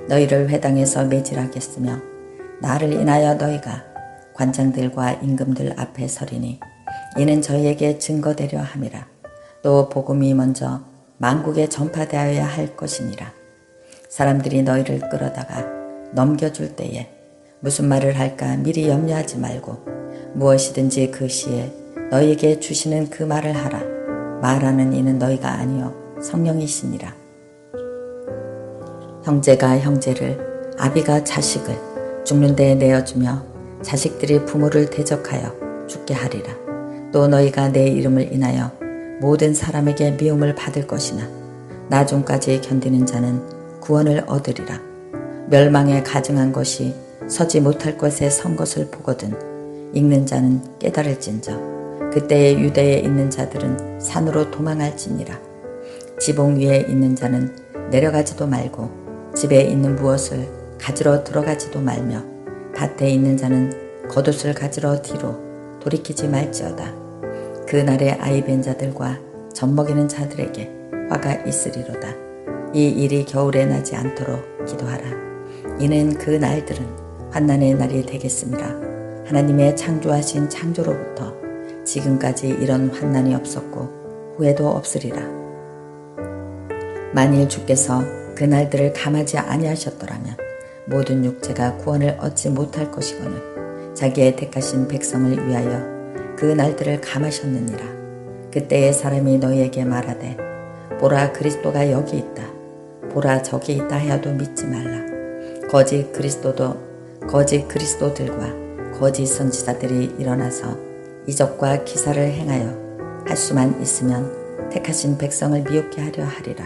너희를 회당에서 매질하겠으며 나를 인하여 너희가 관장들과 임금들 앞에 서리니 이는 저희에게 증거되려 함이라. 또 복음이 먼저 만국에 전파되어야 할 것이니라. 사람들이 너희를 끌어다가 넘겨줄 때에 무슨 말을 할까 미리 염려하지 말고 무엇이든지 그 시에 너희에게 주시는 그 말을 하라. 말하는 이는 너희가 아니요 성령이시니라. 형제가 형제를 아비가 자식을 죽는 데에 내어주며 자식들이 부모를 대적하여 죽게 하리라. 또 너희가 내 이름을 인하여 모든 사람에게 미움을 받을 것이나 나중까지 견디는 자는 구원을 얻으리라. 멸망에 가증한 것이 서지 못할 것에 선 것을 보거든 읽는 자는 깨달을진저 그때에 유대에 있는 자들은 산으로 도망할지니라. 지붕 위에 있는 자는 내려가지도 말고 집에 있는 무엇을 가지러 들어가지도 말며 밭에 있는 자는 겉옷을 가지러 뒤로 돌이키지 말지어다. 그날에 아이벤 자들과 젖먹이는 자들에게 화가 있으리로다. 이 일이 겨울에 나지 않도록 기도하라. 이는 그 날들은 환난의 날이 되겠습니다. 하나님의 창조하신 창조로부터 지금까지 이런 환난이 없었고 후에도 없으리라. 만일 주께서 그 날들을 감하지 아니하셨더라면 모든 육체가 구원을 얻지 못할 것이거늘 자기의 택하신 백성을 위하여 그 날들을 감하셨느니라. 그때의 사람이 너희에게 말하되 보라 그리스도가 여기 있다 보라 저기 있다 하여도 믿지 말라. 거짓 그리스도들과 거짓 선지자들이 일어나서 이적과 기사를 행하여 할 수만 있으면 택하신 백성을 미혹게 하려 하리라.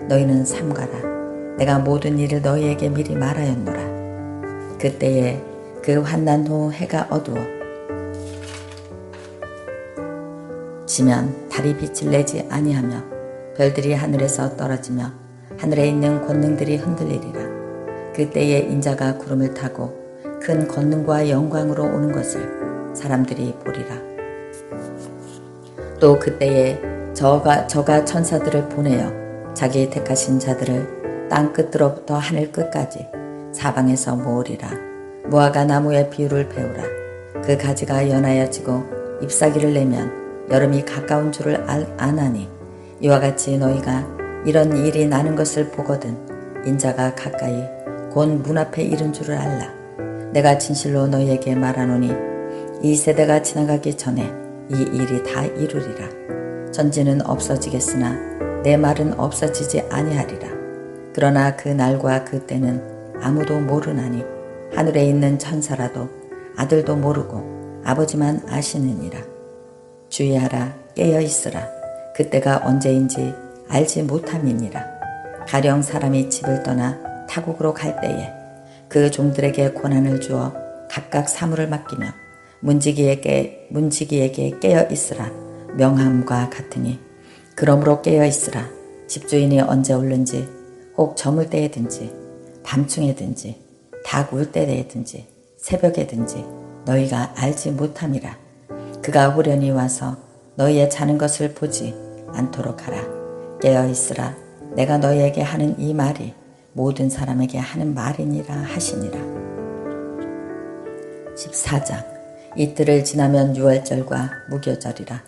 너희는 삼가라. 내가 모든 일을 너희에게 미리 말하였노라. 그때에 그 환난 후 해가 어두워 지면 달이 빛을 내지 아니하며 별들이 하늘에서 떨어지며 하늘에 있는 권능들이 흔들리리라. 그때에 인자가 구름을 타고 큰 권능과 영광으로 오는 것을 사람들이 보리라. 또 그때에 저가 천사들을 보내어 자기 택하신 자들을 땅 끝으로부터 하늘 끝까지 사방에서 모으리라. 무화과 나무의 비유를 배우라. 그 가지가 연하여 지고 잎사귀를 내면 여름이 가까운 줄을 아나니 이와 같이 너희가 이런 일이 나는 것을 보거든 인자가 가까이 곧 문 앞에 이른 줄을 알라. 내가 진실로 너희에게 말하노니 이 세대가 지나가기 전에 이 일이 다 이루리라. 천지는 없어지겠으나 내 말은 없어지지 아니하리라. 그러나 그 날과 그 때는 아무도 모르나니 하늘에 있는 천사라도 아들도 모르고 아버지만 아시느니라. 주의하라, 깨어있으라. 그때가 언제인지 알지 못함이니라. 가령 사람이 집을 떠나 타국으로 갈 때에 그 종들에게 권한을 주어 각각 사물을 맡기며 문지기에게 깨어있으라 명함과 같으니, 그러므로 깨어있으라. 집주인이 언제 오는지, 혹 저물 때에든지 밤중에든지 닭 울 때에든지 새벽에든지 너희가 알지 못함이라. 그가 후련히 와서 너희의 자는 것을 보지 않도록 하라. 깨어있으라. 내가 너희에게 하는 이 말이 모든 사람에게 하는 말이니라 하시니라. 14장. 이틀을 지나면 유월절과 무교절이라.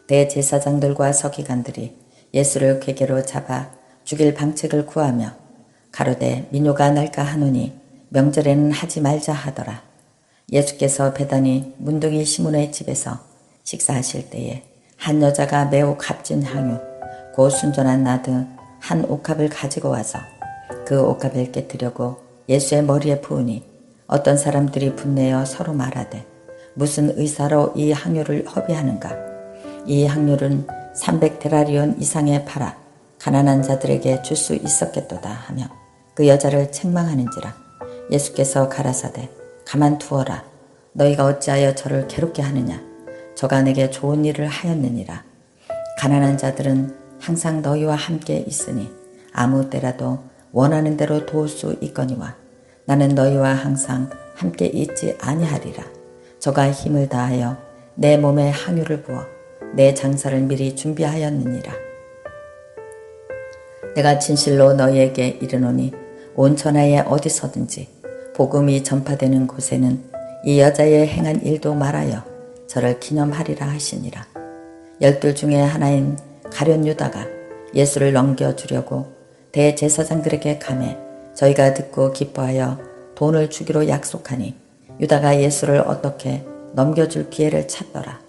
대제사장들과 서기관들이 예수를 궤계로 잡아 죽일 방책을 구하며 가로되 민요가 날까 하노니 명절에는 하지 말자 하더라. 예수께서 베다니 문둥이 시몬의 집에서 식사하실 때에 한 여자가 매우 값진 향유 곧 순전한 나드 한 옥합을 가지고 와서 그 옥합을 깨뜨려고 예수의 머리에 부으니, 어떤 사람들이 분내어 서로 말하되 무슨 의사로 이 향유를 허비하는가. 이 향유는 300데나리온 이상에 팔아 가난한 자들에게 줄 수 있었겠도다 하며 그 여자를 책망하는지라. 예수께서 가라사대 가만두어라. 너희가 어찌하여 저를 괴롭게 하느냐. 저가 내게 좋은 일을 하였느니라. 가난한 자들은 항상 너희와 함께 있으니 아무 때라도 원하는 대로 도울 수 있거니와 나는 너희와 항상 함께 있지 아니하리라. 저가 힘을 다하여 내 몸에 향유를 부어 내 장사를 미리 준비하였느니라. 내가 진실로 너희에게 이르노니 온 천하에 어디서든지 복음이 전파되는 곳에는 이 여자의 행한 일도 말하여 저를 기념하리라 하시니라. 12 중에 하나인 가룟 유다가 예수를 넘겨주려고 대제사장들에게 가매 저희가 듣고 기뻐하여 돈을 주기로 약속하니, 유다가 예수를 어떻게 넘겨줄 기회를 찾더라.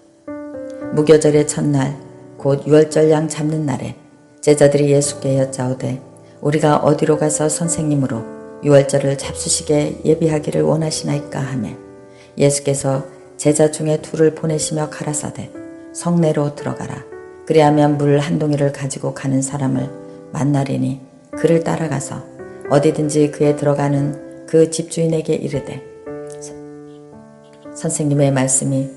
무교절의 첫날 곧 유월절 양 잡는 날에 제자들이 예수께 여짜오되 우리가 어디로 가서 선생님으로 유월절을 잡수시게 예비하기를 원하시나이까 하매, 예수께서 제자 중에 둘을 보내시며 가라사대 성내로 들어가라. 그리하면 물 한 동이를 가지고 가는 사람을 만나리니 그를 따라가서 어디든지 그에 들어가는 그 집주인에게 이르되 선생님의 말씀이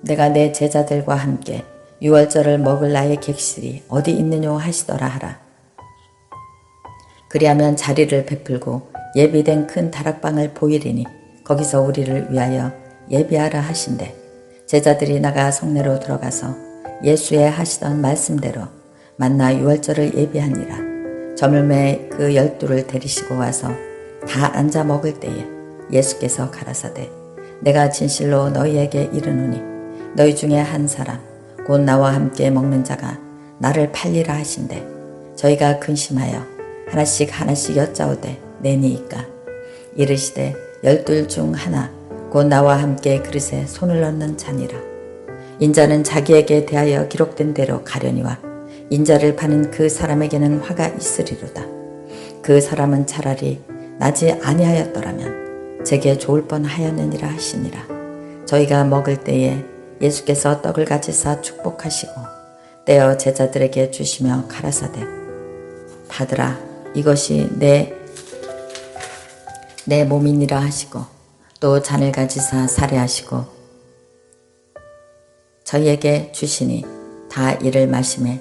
내가 내 제자들과 함께 유월절을 먹을 나의 객실이 어디 있느뇨 하시더라 하라. 그리하면 자리를 베풀고 예비된 큰 다락방을 보이리니 거기서 우리를 위하여 예비하라 하신대, 제자들이 나가 성내로 들어가서 예수의 하시던 말씀대로 만나 유월절을 예비하니라. 저물매 그 12를 데리시고 와서 다 앉아 먹을 때에 예수께서 가라사대 내가 진실로 너희에게 이르노니 너희 중에 한 사람 곧 나와 함께 먹는 자가 나를 팔리라 하신대, 저희가 근심하여 하나씩 하나씩 여짜오되 내니이까. 이르시되 12 중 하나 곧 나와 함께 그릇에 손을 넣는 자니라. 인자는 자기에게 대하여 기록된 대로 가려니와 인자를 파는 그 사람에게는 화가 있으리로다. 그 사람은 차라리 나지 아니하였더라면 제게 좋을 뻔하였느니라 하시니라. 저희가 먹을 때에 예수께서 떡을 가지사 축복하시고 떼어 제자들에게 주시며 가라사대 받으라, 이것이 내 몸이니라 하시고 또 잔을 가지사 살해하시고 저희에게 주시니 다 이를 마시매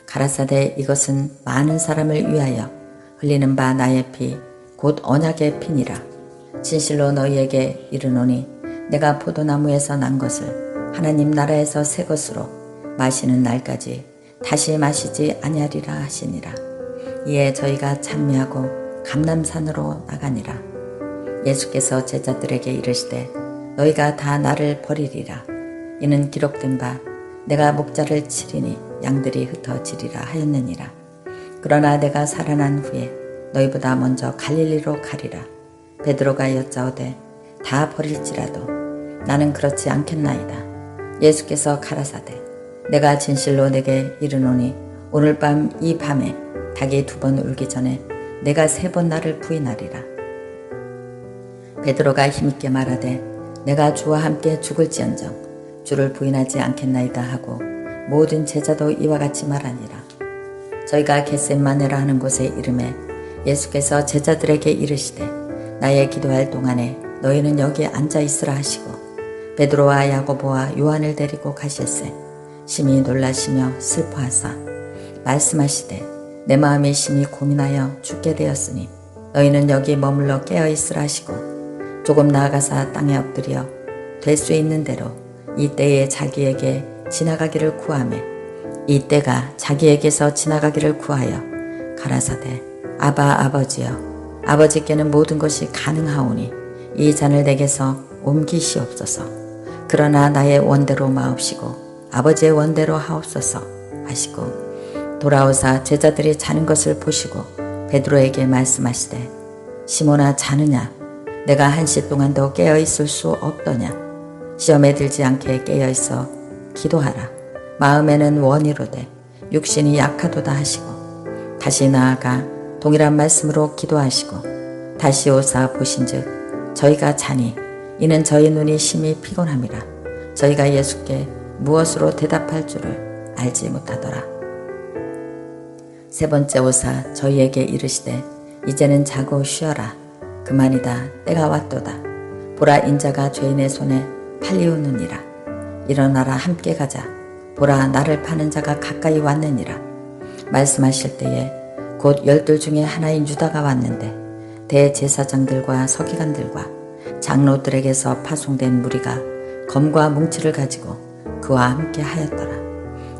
가라사대 이것은 많은 사람을 위하여 흘리는 바 나의 피 곧 언약의 피니라. 진실로 너희에게 이르노니 내가 포도나무에서 난 것을 하나님 나라에서 새 것으로 마시는 날까지 다시 마시지 아니하리라 하시니라. 이에 저희가 찬미하고 감람산으로 나가니라. 예수께서 제자들에게 이르시되 너희가 다 나를 버리리라. 이는 기록된 바 내가 목자를 치리니 양들이 흩어지리라 하였느니라. 그러나 내가 살아난 후에 너희보다 먼저 갈릴리로 가리라. 베드로가 여짜오되 다 버릴지라도 나는 그렇지 않겠나이다. 예수께서 가라사대 내가 진실로 내게 이르노니 오늘 밤 이 밤에 닭이 2번 울기 전에 내가 3번 나를 부인하리라. 베드로가 힘있게 말하되 내가 주와 함께 죽을지언정 주를 부인하지 않겠나이다 하고 모든 제자도 이와 같이 말하니라. 저희가 겟셋마네라 하는 곳에 이름에 예수께서 제자들에게 이르시되 나의 기도할 동안에 너희는 여기 앉아 있으라 하시고 베드로와 야고보와 요한을 데리고 가실세 심히 놀라시며 슬퍼하사 말씀하시되 내 마음이 심히 고민하여 죽게 되었으니 너희는 여기 머물러 깨어 있으라 하시고 조금 나아가사 땅에 엎드려 될 수 있는 대로 이 때에 자기에게 지나가기를 구하매 이 때가 자기에게서 지나가기를 구하여 가라사대 아바 아버지여 아버지께는 모든 것이 가능하오니 이 잔을 내게서 옮기시옵소서. 그러나 나의 원대로 마옵시고 아버지의 원대로 하옵소서 하시고 돌아오사 제자들이 자는 것을 보시고 베드로에게 말씀하시되 시몬아 자느냐 내가 1시 동안도 깨어있을 수 없더냐 시험에 들지 않게 깨어있어 기도하라. 마음에는 원이로되 육신이 약하도다 하시고 다시 나아가 동일한 말씀으로 기도하시고 다시 오사 보신즉 저희가 자니 이는 저희 눈이 심히 피곤함이라. 저희가 예수께 무엇으로 대답할 줄을 알지 못하더라. 세 번째 오사 저희에게 이르시되 이제는 자고 쉬어라. 그만이다. 때가 왔도다. 보라 인자가 죄인의 손에 팔리우느니라. 일어나라 함께 가자. 보라 나를 파는 자가 가까이 왔느니라. 말씀하실 때에 곧 12 중에 하나인 유다가 왔는데 대제사장들과 서기관들과 장로들에게서 파송된 무리가 검과 뭉치를 가지고 그와 함께 하였더라.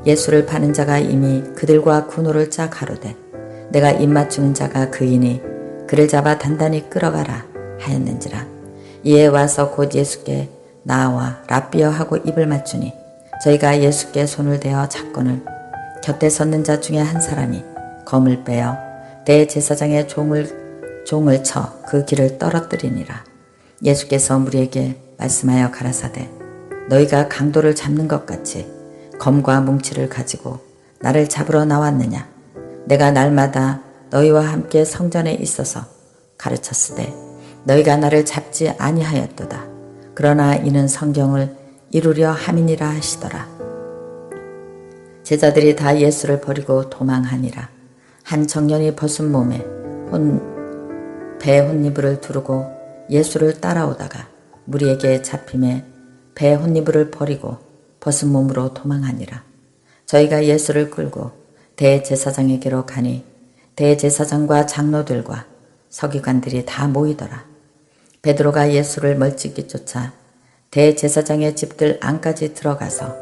예수를 파는 자가 이미 그들과 군호를 짜 가로되 내가 입맞추는 자가 그이니 그를 잡아 단단히 끌어가라 하였는지라. 이에 와서 곧 예수께 나와 랍비여 하고 입을 맞추니 저희가 예수께 손을 대어 잡거늘 곁에 섰는 자 중에 한 사람이 검을 빼어 대제사장의 종을 쳐 그 길을 떨어뜨리니라. 예수께서 무리에게 말씀하여 가라사대 너희가 강도를 잡는 것 같이 검과 뭉치를 가지고 나를 잡으러 나왔느냐. 내가 날마다 너희와 함께 성전에 있어서 가르쳤으되 너희가 나를 잡지 아니하였도다. 그러나 이는 성경을 이루려 함이니라 하시더라. 제자들이 다 예수를 버리고 도망하니라. 한 청년이 벗은 몸에 배 혼니부를 두르고 예수를 따라오다가 무리에게 잡힘에 배 혼니부를 버리고 벗은 몸으로 도망하니라. 저희가 예수를 끌고 대제사장에게로 가니 대제사장과 장로들과 서기관들이 다 모이더라. 베드로가 예수를 멀찍이 쫓아 대제사장의 집들 안까지 들어가서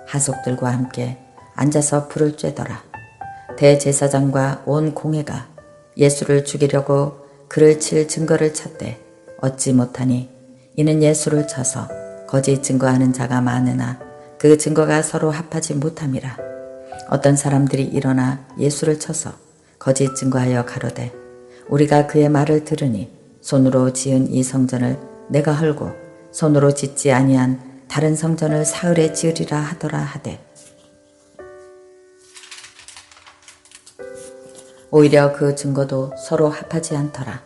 하속들과 함께 앉아서 불을 쬐더라. 대제사장과 온 공회가 예수를 죽이려고 그를 칠 증거를 찾되 얻지 못하니 이는 예수를 쳐서 거짓 증거하는 자가 많으나 그 증거가 서로 합하지 못함이라. 어떤 사람들이 일어나 예수를 쳐서 거짓 증거하여 가로되 우리가 그의 말을 들으니 손으로 지은 이 성전을 내가 헐고 손으로 짓지 아니한 다른 성전을 사흘에 지으리라 하더라 하되 오히려 그 증거도 서로 합하지 않더라.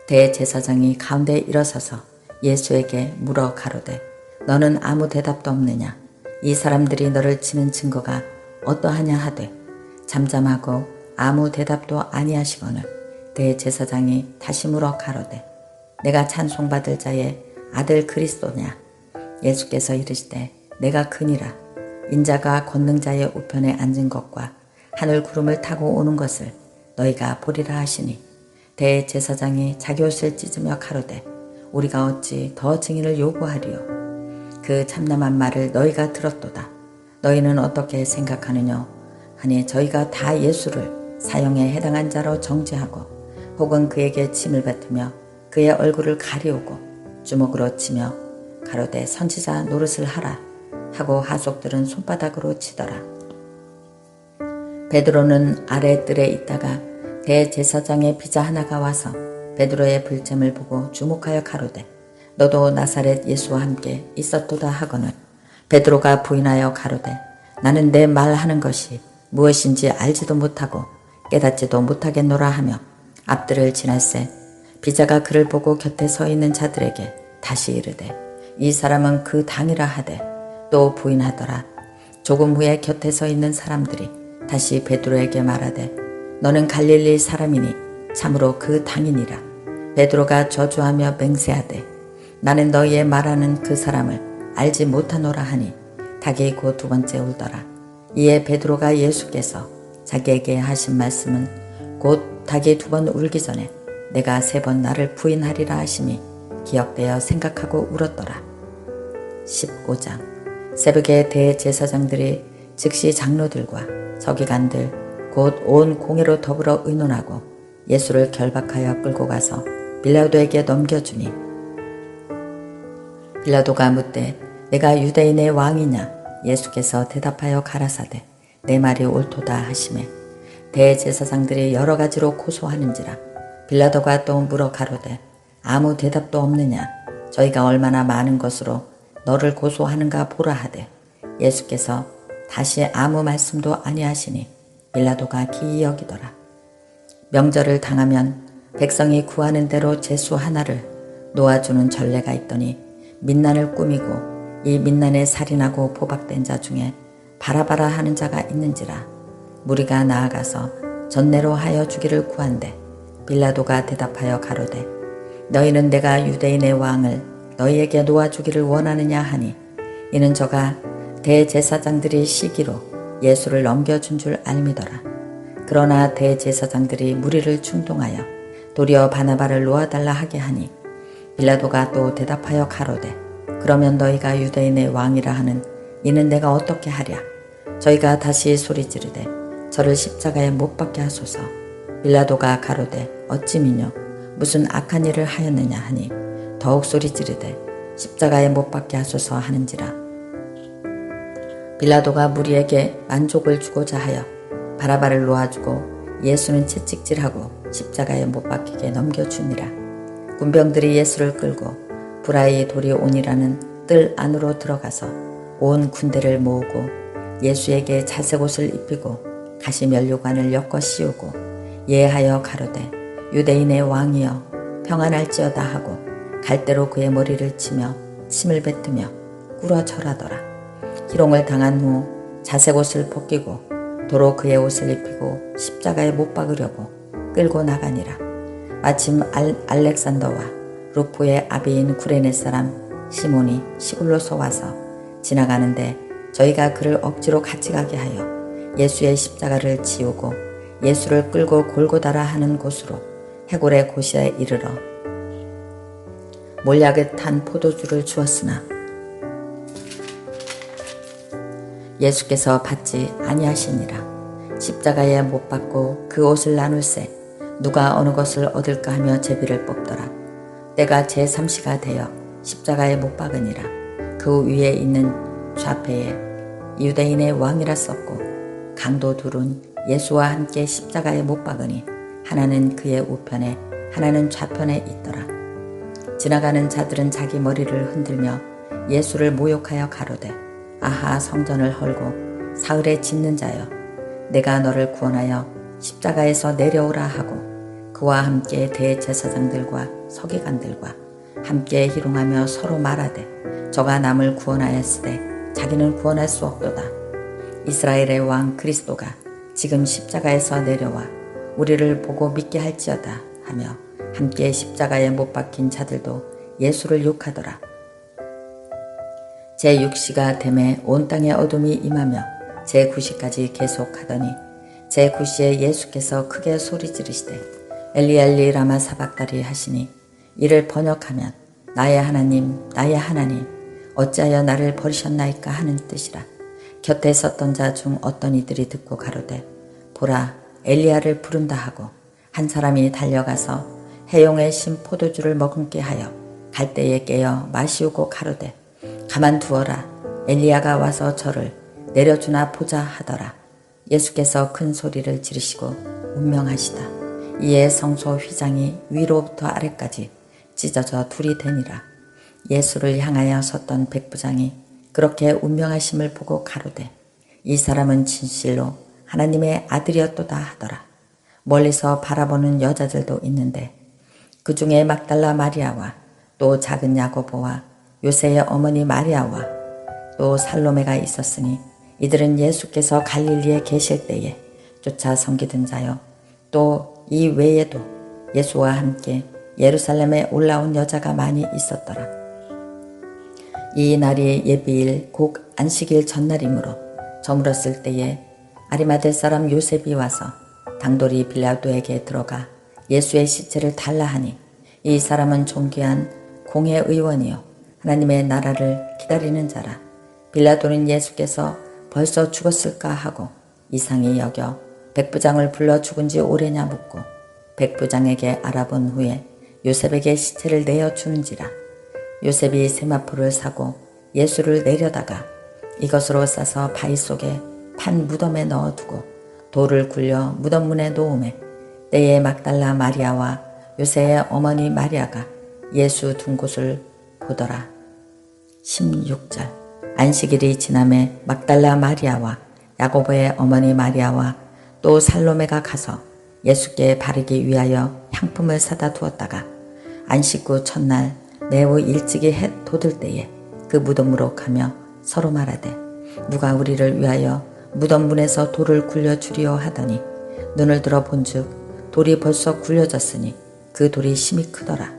대제사장이 가운데 일어서서 예수에게 물어 가로되 너는 아무 대답도 없느냐. 이 사람들이 너를 치는 증거가 어떠하냐 하되 잠잠하고 아무 대답도 아니하시거늘 대제사장이 다시 물어 가로되 내가 찬송받을 자의 아들 그리스도냐. 예수께서 이르시되 내가 그니라. 인자가 권능자의 우편에 앉은 것과 하늘 구름을 타고 오는 것을 너희가 보리라 하시니 대제사장이 자기 옷을 찢으며 가로되 우리가 어찌 더 증인을 요구하리요. 그 참남한 말을 너희가 들었도다. 너희는 어떻게 생각하느냐 하니 저희가 다 예수를 사형에 해당한 자로 정죄하고 혹은 그에게 침을 뱉으며 그의 얼굴을 가리우고 주먹으로 치며 가로되 선지자 노릇을 하라 하고 하속들은 손바닥으로 치더라. 베드로는 아래 뜰에 있다가 대제사장의 비자 하나가 와서 베드로의 불잼을 보고 주목하여 가로되 너도 나사렛 예수와 함께 있었도다 하거늘 베드로가 부인하여 가로되 나는 내 말하는 것이 무엇인지 알지도 못하고 깨닫지도 못하겠노라 하며 앞들을 지날새 비자가 그를 보고 곁에 서 있는 자들에게 다시 이르되 이 사람은 그 당이라 하되 또 부인하더라. 조금 후에 곁에 서 있는 사람들이 다시 베드로에게 말하되 너는 갈릴리 사람이니 참으로 그 당이니라. 베드로가 저주하며 맹세하되 나는 너희의 말하는 그 사람을 알지 못하노라 하니 닭이 곧 두 번째 울더라. 이에 베드로가 예수께서 자기에게 하신 말씀은 곧 닭이 두 번 울기 전에 내가 세 번 나를 부인하리라 하심이 기억되어 생각하고 울었더라. 15장. 새벽에 대제사장들이 즉시 장로들과 서기관들 곧 온 공회로 더불어 의논하고 예수를 결박하여 끌고 가서 빌라도에게 넘겨주니 빌라도가 묻되 내가 유대인의 왕이냐? 예수께서 대답하여 가라사대 내 말이 옳도다 하시매 대제사장들이 여러 가지로 고소하는지라 빌라도가 또 물어 가로되 아무 대답도 없느냐? 저희가 얼마나 많은 것으로 너를 고소하는가 보라 하되 예수께서 다시 아무 말씀도 아니하시니 빌라도가 기이 여기더라. 명절을 당하면 백성이 구하는 대로 제수 하나를 놓아주는 전례가 있더니 민난을 꾸미고 이 민난에 살인하고 포박된 자 중에 바라바라 하는 자가 있는지라 무리가 나아가서 전례로 하여 주기를 구한대 빌라도가 대답하여 가로되 너희는 내가 유대인의 왕을 너희에게 놓아주기를 원하느냐 하니 이는 저가 대제사장들이 시기로 예수를 넘겨준 줄 알미더라. 그러나 대제사장들이 무리를 충동하여 도리어 바나바를 놓아달라 하게 하니 빌라도가 또 대답하여 가로되 그러면 너희가 유대인의 왕이라 하는 이는 내가 어떻게 하랴? 저희가 다시 소리지르되 저를 십자가에 못 박게 하소서. 빌라도가 가로되 어찌미뇨 무슨 악한 일을 하였느냐 하니 더욱 소리지르되 십자가에 못 박게 하소서 하는지라. 빌라도가 무리에게 만족을 주고자 하여 바라바를 놓아주고 예수는 채찍질하고 십자가에 못 박히게 넘겨주니라. 군병들이 예수를 끌고 브라이 도리온이라는 뜰 안으로 들어가서 온 군대를 모으고 예수에게 자색 옷을 입히고 가시면류관을 엮어 씌우고 예하여 가로되 유대인의 왕이여 평안할지어다 하고 갈대로 그의 머리를 치며 침을 뱉으며 꿇어 절하더라. 희롱을 당한 후 자색 옷을 벗기고 도로 그의 옷을 입히고 십자가에 못 박으려고 끌고 나가니라. 마침 알렉산더와 루포의 아비인 구레네 사람 시몬이 시골로서 와서 지나가는데 저희가 그를 억지로 같이 가게 하여 예수의 십자가를 지우고 예수를 끌고 골고다라 하는 곳으로 해골의 곳에 이르러 몰약을 탄 포도주를 주었으나 예수께서 받지 아니하시니라. 십자가에 못 박고 그 옷을 나눌새 누가 어느 것을 얻을까 하며 제비를 뽑더라. 때가 제3시가 되어 십자가에 못 박으니라. 그 위에 있는 좌패에 유대인의 왕이라 썼고 강도 둘은 예수와 함께 십자가에 못 박으니 하나는 그의 우편에 하나는 좌편에 있더라. 지나가는 자들은 자기 머리를 흔들며 예수를 모욕하여 가로되 아하 성전을 헐고 사흘에 짓는 자여 내가 너를 구원하여 십자가에서 내려오라 하고 그와 함께 대제사장들과 서기관들과 함께 희롱하며 서로 말하되 저가 남을 구원하였으되 자기는 구원할 수 없도다. 이스라엘의 왕 그리스도가 지금 십자가에서 내려와 우리를 보고 믿게 할지어다 하며 함께 십자가에 못 박힌 자들도 예수를 욕하더라. 제6시가 되매 온 땅에 어둠이 임하며 제9시까지 계속하더니 제9시에 예수께서 크게 소리 지르시되 엘리 엘리 라마 사박다리 하시니 이를 번역하면 나의 하나님 어찌하여 나를 버리셨나이까 하는 뜻이라. 곁에 섰던 자 중 어떤 이들이 듣고 가로되 보라 엘리야를 부른다 하고 한 사람이 달려가서 해용에 신 포도주를 머금게 하여 갈대에 깨어 마시우고 가로되 가만두어라 엘리야가 와서 저를 내려주나 보자 하더라. 예수께서 큰 소리를 지르시고 운명하시다. 이에 성소 휘장이 위로부터 아래까지 찢어져 둘이 되니라. 예수를 향하여 섰던 백부장이 그렇게 운명하심을 보고 가로되 이 사람은 진실로 하나님의 아들이었도다 하더라. 멀리서 바라보는 여자들도 있는데 그 중에 막달라 마리아와 또 작은 야고보와 요새의 어머니 마리아와 또 살로메가 있었으니 이들은 예수께서 갈릴리에 계실 때에 쫓아 섬기던 자요 또 이 외에도 예수와 함께 예루살렘에 올라온 여자가 많이 있었더라. 이 날이 예비일 곧 안식일 전날이므로 저물었을 때에 아리마대 사람 요셉이 와서 당돌이 빌라도에게 들어가 예수의 시체를 달라 하니 이 사람은 존귀한 공회 의원이요 하나님의 나라를 기다리는 자라. 빌라도는 예수께서 벌써 죽었을까 하고 이상히 여겨 백부장을 불러 죽은 지 오래냐 묻고 백부장에게 알아본 후에 요셉에게 시체를 내어 주는지라. 요셉이 세마포를 사고 예수를 내려다가 이것으로 싸서 바위 속에 판 무덤에 넣어두고 돌을 굴려 무덤 문에 놓음에 때에 막달라 마리아와 요새의 어머니 마리아가 예수 둔 곳을 보더라. 16절. 안식일이 지남에 막달라 마리아와 야고보의 어머니 마리아와 또 살로메가 가서 예수께 바르기 위하여 향품을 사다 두었다가 안식 후 첫날 매우 일찍이 해 돋을 때에 그 무덤으로 가며 서로 말하되 누가 우리를 위하여 무덤 문에서 돌을 굴려주리오 하더니 눈을 들어 본즉 돌이 벌써 굴려졌으니 그 돌이 심히 크더라.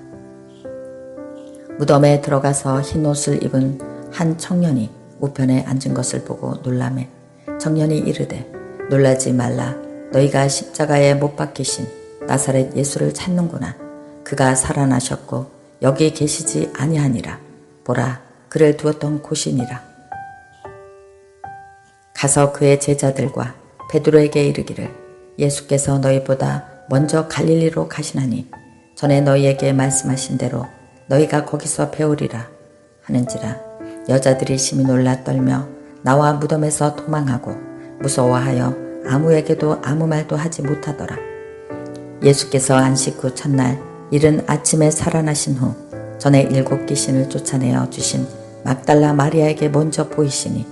무덤에 들어가서 흰 옷을 입은 한 청년이 우편에 앉은 것을 보고 놀라매 청년이 이르되 놀라지 말라. 너희가 십자가에 못 박히신 나사렛 예수를 찾는구나. 그가 살아나셨고 여기 계시지 아니하니라. 보라, 그를 두었던 곳이니라. 가서 그의 제자들과 베드로에게 이르기를 예수께서 너희보다 먼저 갈릴리로 가시나니 전에 너희에게 말씀하신 대로 너희가 거기서 배우리라 하는지라. 여자들이 심히 놀라 떨며 나와 무덤에서 도망하고 무서워하여 아무에게도 아무 말도 하지 못하더라. 예수께서 안식 후 첫날 이른 아침에 살아나신 후 전에 7 귀신을 쫓아내어 주신 막달라 마리아에게 먼저 보이시니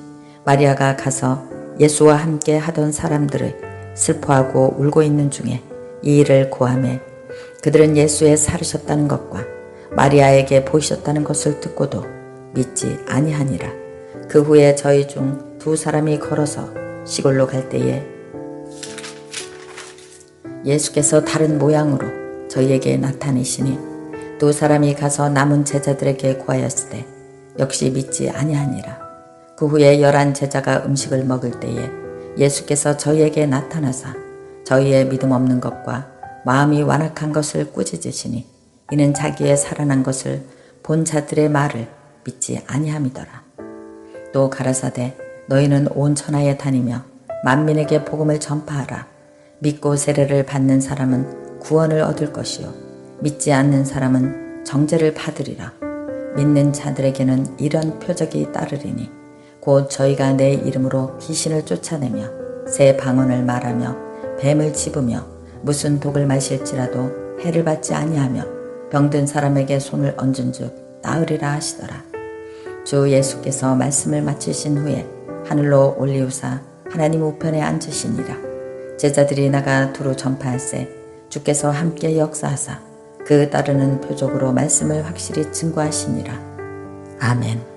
마리아가 가서 예수와 함께 하던 사람들을 슬퍼하고 울고 있는 중에 이 일을 고하매 그들은 예수의 살으셨다는 것과 마리아에게 보이셨다는 것을 듣고도 믿지 아니하니라. 그 후에 저희 중 2 사람이 걸어서 시골로 갈 때에 예수께서 다른 모양으로 저희에게 나타내시니 2 사람이 가서 남은 제자들에게 고하였을 때 역시 믿지 아니하니라. 그 후에 11 제자가 음식을 먹을 때에 예수께서 저희에게 나타나사 저희의 믿음 없는 것과 마음이 완악한 것을 꾸짖으시니 이는 자기의 살아난 것을 본 자들의 말을 믿지 아니함이더라. 또 가라사대 너희는 온 천하에 다니며 만민에게 복음을 전파하라. 믿고 세례를 받는 사람은 구원을 얻을 것이요 믿지 않는 사람은 정죄를 받으리라. 믿는 자들에게는 이런 표적이 따르리니 곧 저희가 내 이름으로 귀신을 쫓아내며 새 방언을 말하며 뱀을 집으며 무슨 독을 마실지라도 해를 받지 아니하며 병든 사람에게 손을 얹은 즉 나으리라 하시더라. 주 예수께서 말씀을 마치신 후에 하늘로 올리우사 하나님 우편에 앉으시니라. 제자들이 나가 두루 전파할세 주께서 함께 역사하사 그 따르는 표적으로 말씀을 확실히 증거하시니라. 아멘.